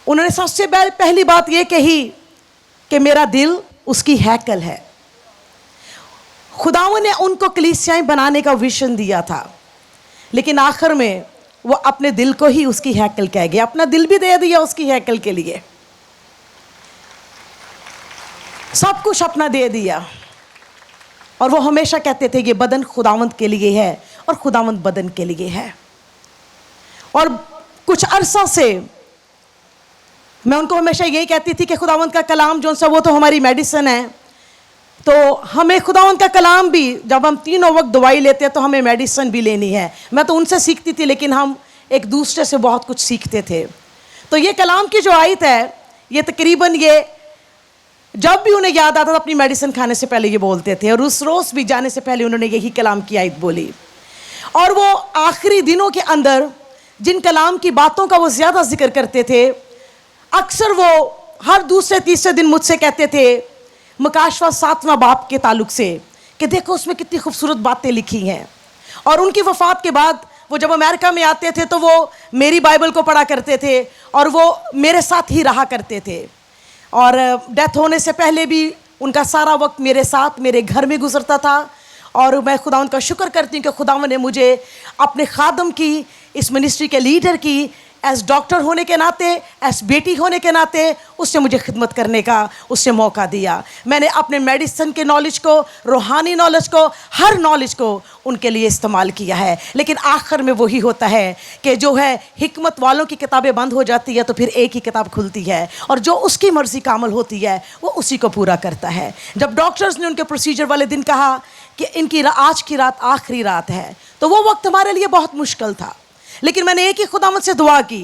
उन्होंने सबसे पहली बात ये कही कि मेरा दिल उसकी हैकल है। खुदावंद ने उनको कलीसियाएं बनाने का विजन दिया था, लेकिन आखिर में वो अपने दिल को ही उसकी हैकल कह गया, अपना दिल भी दे दिया उसकी हैकल के लिए, सब कुछ अपना दे दिया। और वो हमेशा कहते थे ये बदन खुदावंद के लिए है और खुदावंद बदन के लिए है। और कुछ अरसा से मैं उनको हमेशा यही कहती थी कि खुदावंद का कलाम जो सा वो तो हमारी मेडिसिन है, तो हमें खुदावंद का कलाम भी, जब हम तीनों वक्त दवाई लेते हैं तो हमें मेडिसिन भी लेनी है। मैं तो उनसे सीखती थी, लेकिन हम एक दूसरे से बहुत कुछ सीखते थे। तो ये कलाम की जो आयत है, ये तकरीबन ये जब भी उन्हें याद आता था अपनी मेडिसिन खाने से पहले ये बोलते थे, और उस रोज़ भी जाने से पहले उन्होंने यही कलाम की आयत बोली। और वो आखिरी दिनों के अंदर जिन कलाम की बातों का वो ज़्यादा जिक्र करते थे, अक्सर वो हर दूसरे तीसरे दिन मुझसे कहते थे मकाशवा 7वां बाब के ताल्लुक से कि देखो उसमें कितनी खूबसूरत बातें लिखी हैं। और उनकी वफ़ात के बाद वो जब अमेरिका में आते थे तो वो मेरी बाइबल को पढ़ा करते थे और वो मेरे साथ ही रहा करते थे। और डेथ होने से पहले भी उनका सारा वक्त मेरे साथ मेरे घर में गुजरता था। और मैं खुदावंद का शुक्र करती हूँ कि खुदावंद ने मुझे अपने खादम की, इस मिनिस्ट्री के लीडर की, एज डॉक्टर होने के नाते, एज बेटी होने के नाते उसने मुझे खिदमत करने का उससे मौका दिया। मैंने अपने मेडिसिन के नॉलेज को, रूहानी नॉलेज को, हर नॉलेज को उनके लिए इस्तेमाल किया है। लेकिन आखिर में वही होता है कि जो है हिकमत वालों की किताबें बंद हो जाती है तो फिर एक ही किताब खुलती है, और जो उसकी मर्ज़ी का अमल होती है वो उसी को पूरा करता है। जब डॉक्टर्स ने उनके प्रोसीजर वाले दिन कहा कि इनकी आज की रात आखिरी रात है, तो वो वक्त हमारे लिए बहुत मुश्किल था। लेकिन मैंने एक ही खुदावंद से दुआ की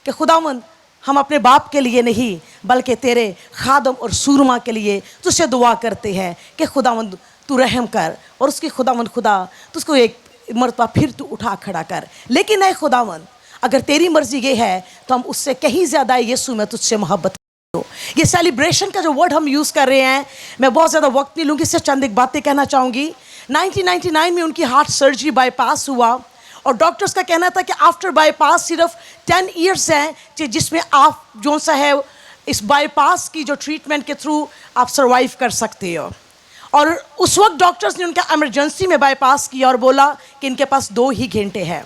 कि खुदावंद हम अपने बाप के लिए नहीं बल्कि तेरे खादम और सूरमा के लिए तुझसे दुआ करते हैं कि खुदावंद तू रहम कर, और उसकी खुदावंद खुदा तुझको एक मरतबा फिर तू उठा खड़ा कर। लेकिन नहीं खुदावंद, अगर तेरी मर्जी ये है तो हम उससे कहीं ज़्यादा यीशु में तुझसे मोहब्बत करो। ये सेलिब्रेशन का जो वर्ड हम यूज़ कर रहे हैं, मैं बहुत ज़्यादा वक्त नहीं लूँगी, सिर्फ चंद एक बातें कहना चाहूँगी। 1999 में उनकी हार्ट सर्जरी बाईपास हुआ, और डॉक्टर्स का कहना था कि आफ्टर बाईपास सिर्फ 10 इयर्स हैं जिसमें आप जो सा है इस बाईपास की जो ट्रीटमेंट के थ्रू आप सरवाइव कर सकते हो। और उस वक्त डॉक्टर्स ने उनका इमरजेंसी में बाईपास किया और बोला कि इनके पास 2 ही घंटे हैं।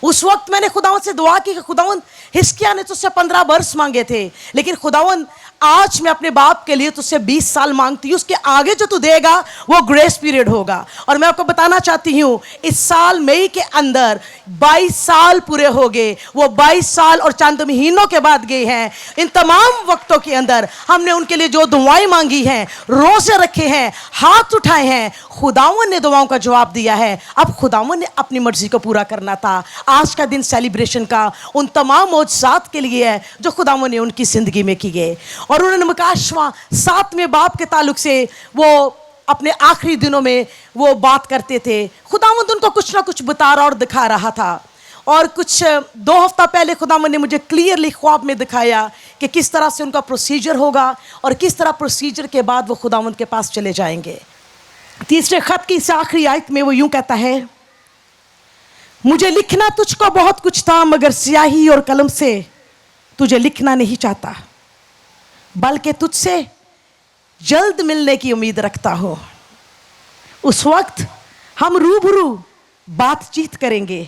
उस वक्त मैंने खुदावंद से दुआ की कि खुदावंद, हिस्किया ने तुझसे 15 वर्ष मांगे थे, लेकिन खुदावंद आज मैं अपने बाप के लिए तुझसे 20 साल मांगती हूँ। उसके आगे जो तू देगा वो ग्रेस पीरियड होगा। और मैं आपको बताना चाहती हूँ, इस साल मई के अंदर 22 साल पूरे हो गए। वो 22 साल और चंद महीनों के बाद गए हैं। इन तमाम वक्तों के अंदर हमने उनके लिए जो दुआएं मांगी हैं, रोजे रखे हैं, हाथ उठाए हैं, खुदावंद ने दुआओं का जवाब दिया है। अब खुदावंद ने अपनी मर्जी को पूरा करना था। आज का दिन सेलिब्रेशन का उन तमाम मौजज़ात के लिए है जो खुदावंद ने उनकी ज़िंदगी में किए। और उन्होंने मकाशवा 7वें बाब के ताल्लुक से वो अपने आखिरी दिनों में वो बात करते थे। खुदावंद उनको कुछ ना कुछ बता रहा और दिखा रहा था। और कुछ 2 हफ्ता पहले खुदावंद ने मुझे क्लियरली ख्वाब में दिखाया कि किस तरह से उनका प्रोसीजर होगा और किस तरह प्रोसीजर के बाद वो खुदावंद के पास चले जाएंगे। 3रे खत की इस आखिरी आयत में वो यूं कहता है, मुझे लिखना तुझको बहुत कुछ था, मगर स्याही और कलम से तुझे लिखना नहीं चाहता, बल्कि तुझसे जल्द मिलने की उम्मीद रखता हूं। उस वक्त हम रूबरू बातचीत करेंगे,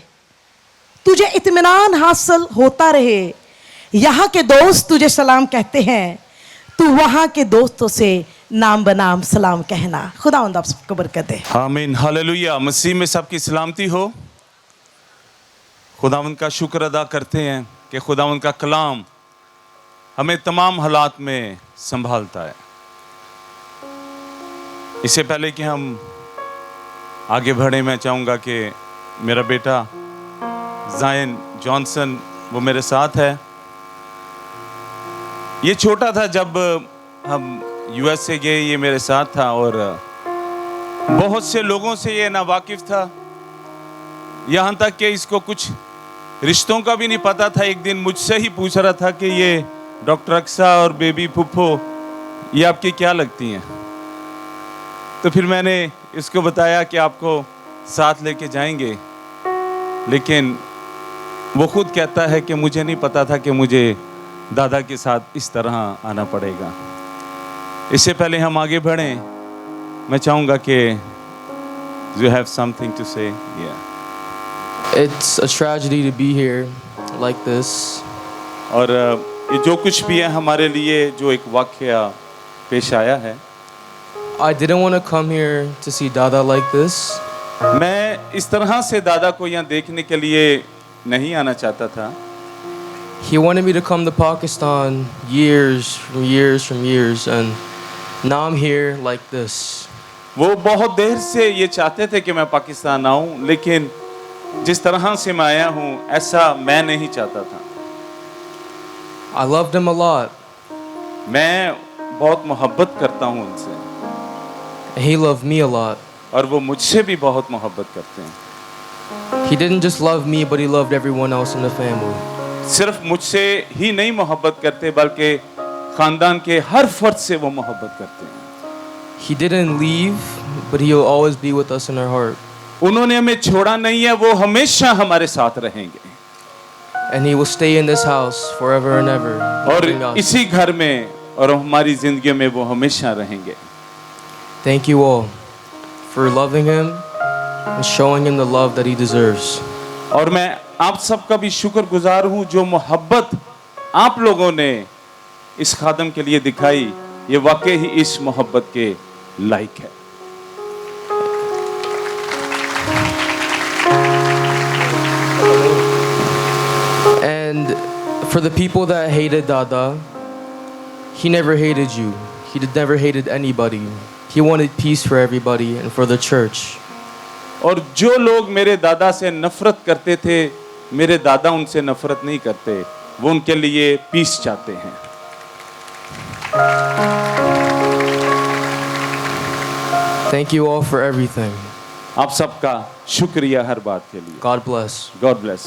तुझे इत्मीनान हासिल होता रहे। यहाँ के दोस्त तुझे सलाम कहते हैं, तू वहाँ के दोस्तों से नाम बनाम सलाम कहना। खुदावंद आप सबको बरकत दे। आमीन, हालेलुया। मसीह में सबकी सलामती हो। खुदावंद का शुक्र अदा करते हैं कि खुदावंद का कलाम हमें तमाम हालात में संभालता है। इससे पहले कि हम आगे बढ़े, मैं चाहूँगा कि मेरा बेटा जायन जॉनसन वो मेरे साथ है। ये छोटा था जब हम यूएस से गए, ये मेरे साथ था और बहुत से लोगों से ये नावाकिफ था, यहाँ तक कि इसको कुछ रिश्तों का भी नहीं पता था। एक दिन मुझसे ही पूछ रहा था कि ये डॉक्टर अक्सा और बेबी फुफ्फो ये आपकी क्या लगती हैं। तो फिर मैंने इसको बताया कि आपको साथ लेके जाएंगे, लेकिन वो खुद कहता है कि मुझे नहीं पता था कि मुझे दादा के साथ इस तरह आना पड़ेगा। इससे पहले हम आगे बढ़ें, मैं चाहूँगा कि you have something to say. Yeah. It's a tragedy to be here like this. और ये जो कुछ भी है हमारे लिए जो एक वाक़या पेश आया है, I didn't want to come here to see Dada like this. मैं इस तरह से दादा को यहाँ देखने के लिए नहीं आना चाहता था। He wanted me to come to Pakistan years, and now I'm here like this. वो बहुत देर से ये चाहते थे कि मैं पाकिस्तान आऊं, लेकिन जिस तरह से मैं आया हूं ऐसा मैं नहीं चाहता था। I loved him a lot. मैं बहुत मोहब्बत करता हूं उनसे। He loved me a lot. और वो मुझसे भी बहुत मोहब्बत करते हैं। He didn't just love me, but he loved everyone else in the family. सिर्फ मुझसे ही नहीं मोहब्बत करते, बल्कि खानदान के हर फर्द से वो मोहब्बत करते हैं। He didn't leave, but he'll always be with us in our heart. उन्होंने हमें छोड़ा नहीं है, वो हमेशा हमारे साथ रहेंगे। And he will stay in this house forever and ever. और इसी घर में और हमारी जिंदगी में वो हमेशा रहेंगे। Thank you all for loving him and showing him the love that he deserves. और मैं आप सबका भी शुक्रगुजार हूँ जो मोहब्बत आप लोगों ने इस खादम के लिए दिखाई, ये वाकई ही इस मोहब्बत के लायक है। And for the people that hated Dada, he never hated you. He never hated anybody. He wanted peace for everybody and for the church. और जो लोग मेरे दादा से नफरत करते थे, मेरे दादा उनसे नफरत नहीं करते, वो उनके लिए पीस चाहते हैं। Thank you all for everything. आप सबका शुक्रिया हर बात के लिए। God bless. God bless.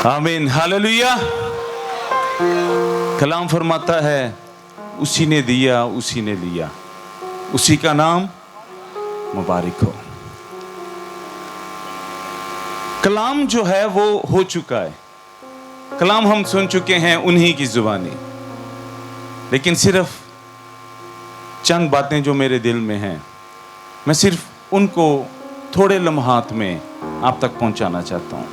आमीन, हालेलुया। कलाम फरमाता है, उसी ने दिया उसी ने लिया, उसी का नाम मुबारक हो। कलाम जो है वो हो चुका है, कलाम हम सुन चुके हैं उन्हीं की जुबानी, लेकिन सिर्फ चंद बातें जो मेरे दिल में हैं, मैं सिर्फ उनको थोड़े लम्हात में आप तक पहुंचाना चाहता हूं।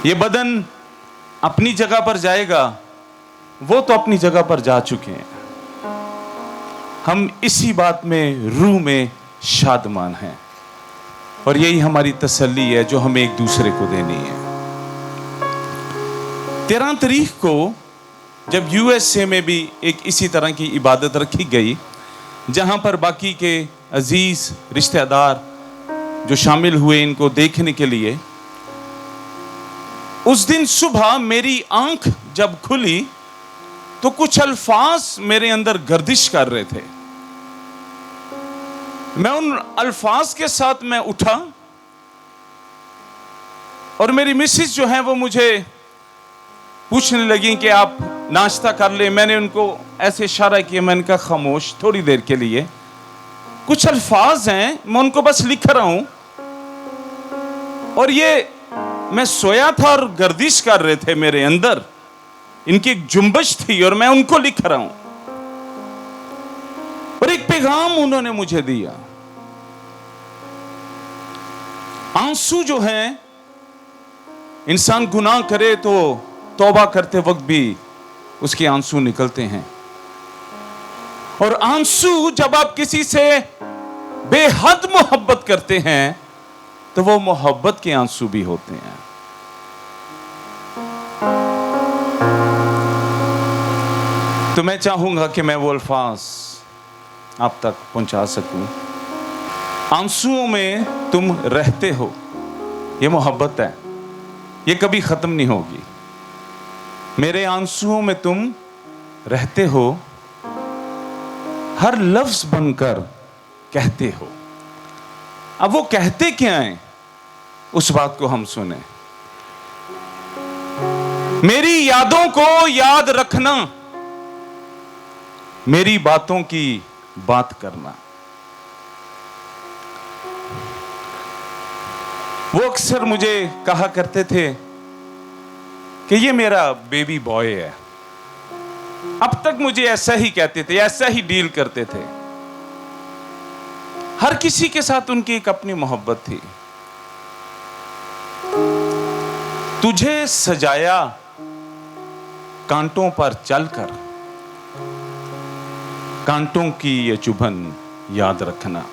ये बदन अपनी जगह पर जाएगा, वो तो अपनी जगह पर जा चुके हैं। हम इसी बात में रूह में शादमान हैं, और यही हमारी तसल्ली है जो हमें एक दूसरे को देनी है। 13 तारीख को जब यूएसए में भी एक इसी तरह की इबादत रखी गई, जहां पर बाकी के अजीज रिश्तेदार जो शामिल हुए इनको देखने के लिए, उस दिन सुबह मेरी आंख जब खुली तो कुछ अल्फाज मेरे अंदर गर्दिश कर रहे थे। मैं उन अल्फाज के साथ मैं उठा, और मेरी मिसेस जो है वो मुझे पूछने लगी कि आप नाश्ता कर ले। मैंने उनको ऐसे इशारा किया, मैंने कहा खामोश थोड़ी देर के लिए, कुछ अल्फाज हैं मैं उनको बस लिख रहा हूं। और ये मैं सोया था और गर्दिश कर रहे थे मेरे अंदर, इनकी एक जुम्बश थी और मैं उनको लिख रहा हूं। और एक पैगाम उन्होंने मुझे दिया। आंसू जो हैं, इंसान गुनाह करे तो तौबा करते वक्त भी उसके आंसू निकलते हैं, और आंसू जब आप किसी से बेहद मोहब्बत करते हैं तो वो मोहब्बत के आंसू भी होते हैं। तो मैं चाहूंगा कि मैं वो अल्फाज आप तक पहुंचा सकूं। आंसुओं में तुम रहते हो, ये मोहब्बत है, ये कभी खत्म नहीं होगी। मेरे आंसुओं में तुम रहते हो, हर लफ्ज बनकर कहते हो। अब वो कहते क्या हैं, उस बात को हम सुने। मेरी यादों को याद रखना, मेरी बातों की बात करना। वो अक्सर मुझे कहा करते थे कि ये मेरा बेबी बॉय है। अब तक मुझे ऐसा ही कहते थे, ऐसा ही डील करते थे। हर किसी के साथ उनकी एक अपनी मोहब्बत थी। तुझे सजाया कांटों पर चलकर, कांटों की ये चुभन याद रखना।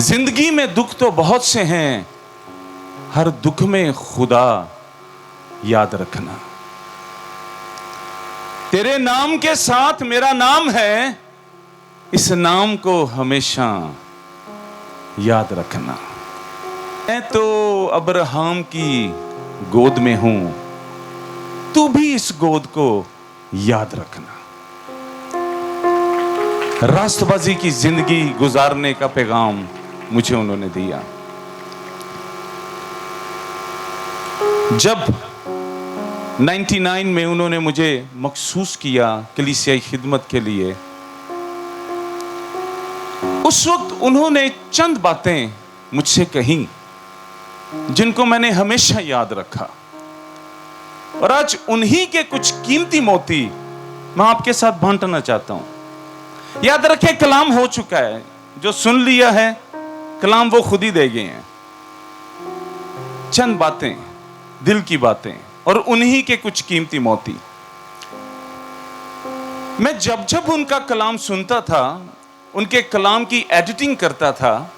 जिंदगी में दुख तो बहुत से हैं, हर दुख में खुदा याद रखना। तेरे नाम के साथ मेरा नाम है, इस नाम को हमेशा याद रखना। मैं तो अब्राहम की गोद में हूं, तू भी इस गोद को याद रखना। रास्तबाजी की जिंदगी गुजारने का पैगाम मुझे उन्होंने दिया। जब 99 में उन्होंने मुझे मखसूस किया कलीसियाई खिदमत के लिए, उस वक्त उन्होंने चंद बातें मुझसे कही जिनको मैंने हमेशा याद रखा, और आज उन्हीं के कुछ कीमती मोती मैं आपके साथ बांटना चाहता हूं। याद रखें, कलाम हो चुका है, जो सुन लिया है कलाम वो खुद ही दे गए हैं। चंद बातें, दिल की बातें, और उन्हीं के कुछ कीमती मोती। मैं जब जब उनका कलाम सुनता था, उनके कलाम की एडिटिंग करता था,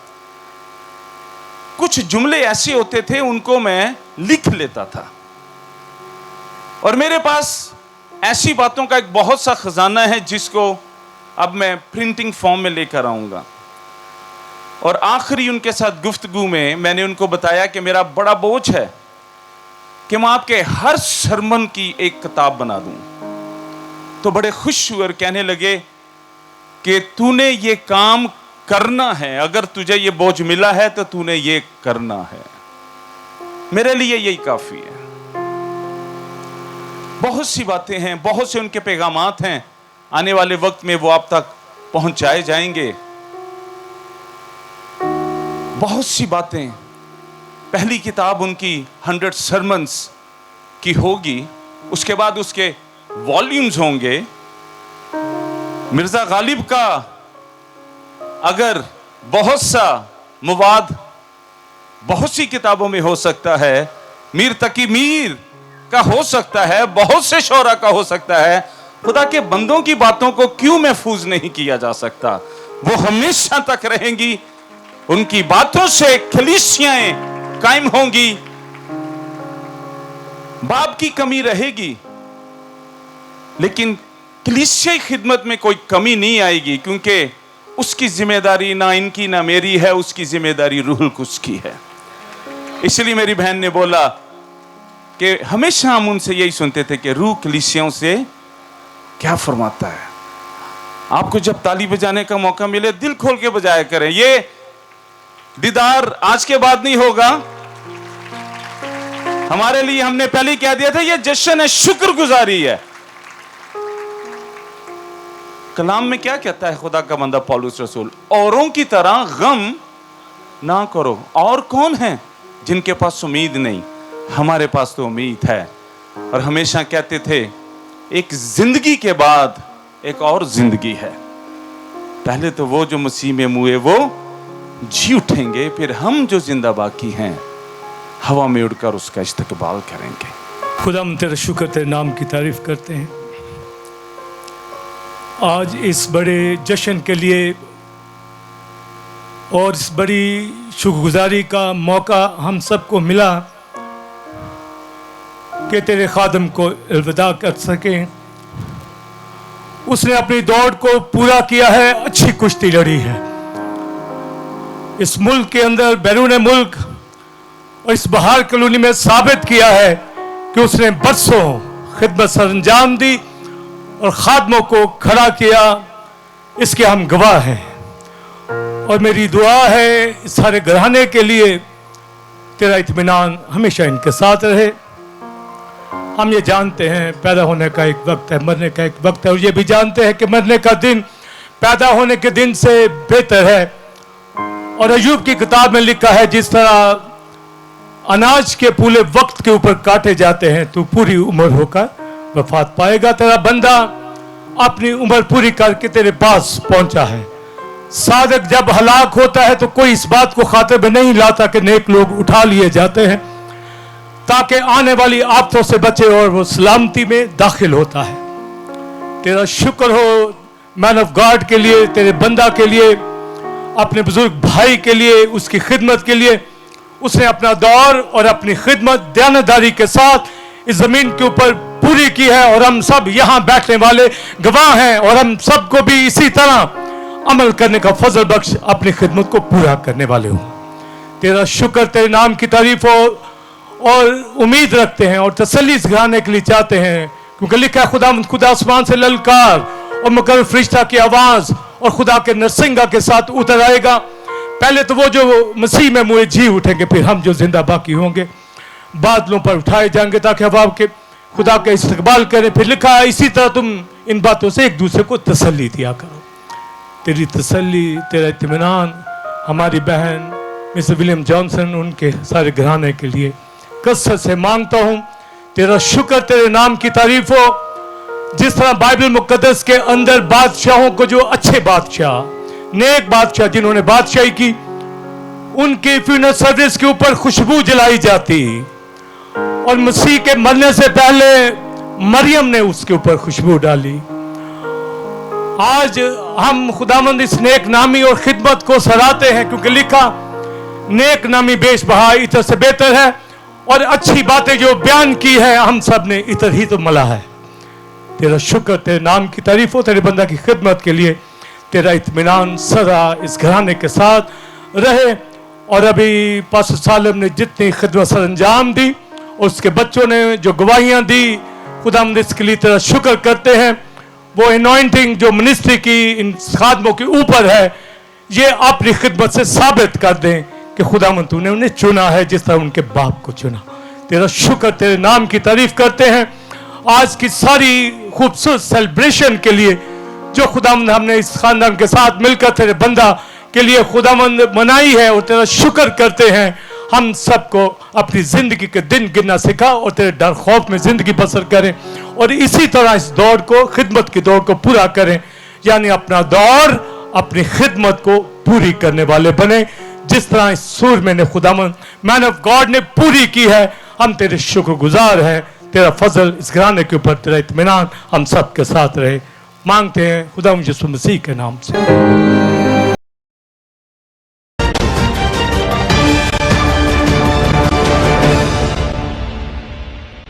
कुछ जुमले ऐसे होते थे उनको मैं लिख लेता था, और मेरे पास ऐसी बातों का एक बहुत सा खजाना है जिसको अब मैं प्रिंटिंग फॉर्म में लेकर आऊंगा। और आखिरी उनके साथ गुफ्तगू में मैंने उनको बताया कि मेरा बड़ा बोझ है कि मैं आपके हर सरमन की एक किताब बना दूं। तो बड़े खुश हुए और कहने लगे कि तूने ये काम करना है, अगर तुझे ये बोझ मिला है तो तूने ये करना है। मेरे लिए यही काफी है। बहुत सी बातें हैं, बहुत से उनके पैगामात हैं, आने वाले वक्त में वो आप तक पहुंचाए जाएंगे। बहुत सी बातें, पहली किताब उनकी 100 सरमन्स की होगी, उसके बाद उसके वॉल्यूम्स होंगे। मिर्जा गालिब का अगर बहुत सा मवाद बहुत सी किताबों में हो सकता है, मीर तकी मीर का हो सकता है, बहुत से शोरा का हो सकता है, खुदा के बंदों की बातों को क्यों महफूज नहीं किया जा सकता? वो हमेशा तक रहेंगी, उनकी बातों से कलीसियाएं कायम होंगी। बाप की कमी रहेगी, लेकिन कलीसियाई खिदमत में कोई कमी नहीं आएगी, क्योंकि उसकी जिम्मेदारी ना इनकी ना मेरी है, उसकी जिम्मेदारी रूहुल कुद्स की है। इसलिए मेरी बहन ने बोला कि हमेशा हम उनसे यही सुनते थे कि रूह कलीसियाओं से क्या फरमाता है। आपको जब ताली बजाने का मौका मिले दिल खोल के बजाया करें। ये दीदार आज के बाद नहीं होगा। हमारे लिए हमने पहले ही कह दिया था, ये जश्न है, शुक्रगुजारी है। कलाम में क्या कहता है खुदा का बंदा पौलुस रसूल? औरों की तरह गम ना करो। और कौन है जिनके पास उम्मीद नहीं? हमारे पास तो उम्मीद है। और हमेशा कहते थे एक जिंदगी के बाद एक और जिंदगी है। पहले तो वो जो मसीह में मुए वो जी उठेंगे, फिर हम जो जिंदा बाकी हैं हवा में उड़कर उसका इस्तकबाल करेंगे। खुदा हम तेरा शुक्र, तेरे नाम की तारीफ करते हैं। आज इस बड़े जश्न के लिए और इस बड़ी शुक्रगुजारी का मौका हम सबको मिला कि तेरे खादम को अलविदा कर सकें। उसने अपनी दौड़ को पूरा किया है, अच्छी कुश्ती लड़ी है। इस मुल्क के अंदर, बैरून मुल्क और इस बहार कॉलोनी में साबित किया है कि उसने बरसों खिदमत सरंजाम दी और खादमों को खड़ा किया। इसके हम गवाह हैं। और मेरी दुआ है इस सारे घराने के लिए तेरा इत्मीनान हमेशा इनके साथ रहे। हम ये जानते हैं पैदा होने का एक वक्त है, मरने का एक वक्त है, और ये भी जानते हैं कि मरने का दिन पैदा होने के दिन से बेहतर है। और अय्यूब की किताब में लिखा है, जिस तरह अनाज के पूरे वक्त के ऊपर काटे जाते हैं, तू पूरी उम्र होकर वफात पाएगा। तेरा बंदा अपनी उम्र पूरी करके तेरे पास पहुंचा है। साधक जब हलाक होता है तो कोई इस बात को खातिर में नहीं लाता कि नेक लोग उठा लिए जाते हैं, ताकि आने वाली आफतों से बचे और वो सलामती में दाखिल होता है। तेरा शुक्र हो मैन ऑफ गॉड के लिए, तेरे बंदा के लिए, अपने बुजुर्ग भाई के लिए, उसकी खिदमत के लिए। उसने अपना दौर और अपनी खिदमत दयानतदारी के साथ इस जमीन के ऊपर पूरी की है, और हम सब यहाँ बैठने वाले गवाह हैं, और हम सबको भी इसी तरह अमल करने का फजल बख्श अपनी खिदमत को पूरा करने वाले हो। तेरा शुक्र, तेरे नाम की तारीफ हो, और उम्मीद रखते हैं और तसल्ली सिखाने के लिए चाहते हैं, क्योंकि लिखा है खुदा आसमान से ललकार और मुकर्रर फरिश्ता की आवाज और खुदा के नरसिंगा के साथ उतर आएगा। पहले तो वो जो मसीह में मुए जी उठेंगे, फिर हम जो जिंदा बाकी होंगे बादलों पर उठाए जाएंगे ताकि हवा के खुदा का इस्तकबाल करें। फिर लिखा है इसी तरह तुम इन बातों से एक दूसरे को तसल्ली दिया करो। तेरी तसल्ली, तेरा इत्मीनान हमारी बहन मिस्टर विलियम जॉनसन, उनके सारे घराने के लिए कसरत से मांगता हूँ। तेरा शुक्र, तेरे नाम की तारीफ हो। जिस तरह बाइबल मुकद्दस के अंदर बादशाहों को, जो अच्छे बादशाह, नेक बादशाह जिन्होंने बादशाही की, उनकी फ्यूनरल सर्विस के ऊपर खुशबू जलाई जाती, और मसीह के मरने से पहले मरियम ने उसके ऊपर खुशबू डाली। आज हम खुदावंद इस नेक नामी और खिदमत को सराहते हैं, क्योंकि लिखा नेक नामी बेश बहा इतर से बेहतर है, और अच्छी बातें जो बयान की है हम सब ने इतर ही तो मला है। तेरा शुक्र, तेरे नाम की तारीफ हो। तेरे बंदा की खिदमत के लिए तेरा इत्मीनान सदा इस घराने के साथ रहे। और अभी पास्टर सालम ने जितनी खिदमत सर अंजाम दी, उसके बच्चों ने जो गवाहियां दी, खुदावंद इसके लिए तेरा शुक्र करते हैं। वो एनॉइंटिंग जो मिनिस्ट्री की इन खादमों के ऊपर है, ये अपनी खिदमत से साबित कर दें कि खुदावंद तूने उन्हें चुना है जिस तरह उनके बाप को चुना। तेरा शुक्र, तेरे नाम की तारीफ करते हैं। आज की सारी खूबसूरत सेलिब्रेशन के लिए जो खुदावंद हमने इस खानदान के साथ मिलकर तेरे बंदा के लिए खुदावंद मनाई है, और तेरा शुक्र करते हैं। हम सबको अपनी जिंदगी के दिन गिनना सिखा और तेरे डर खौफ में जिंदगी बसर करें, और इसी तरह इस दौड़ को, खिदमत की दौड़ को पूरा करें, यानी अपना दौर अपनी खिदमत को पूरी करने वाले बने, जिस तरह इस सूरमे ने खुदावंद मैन ऑफ गॉड ने पूरी की है। हम तेरे शुक्रगुजार हैं। तेरा फजल इस घराने के ऊपर, तेरा इत्मीनान हम सब के साथ रहे। मांगते हैं खुदावंद यीशु मसीह के नाम से।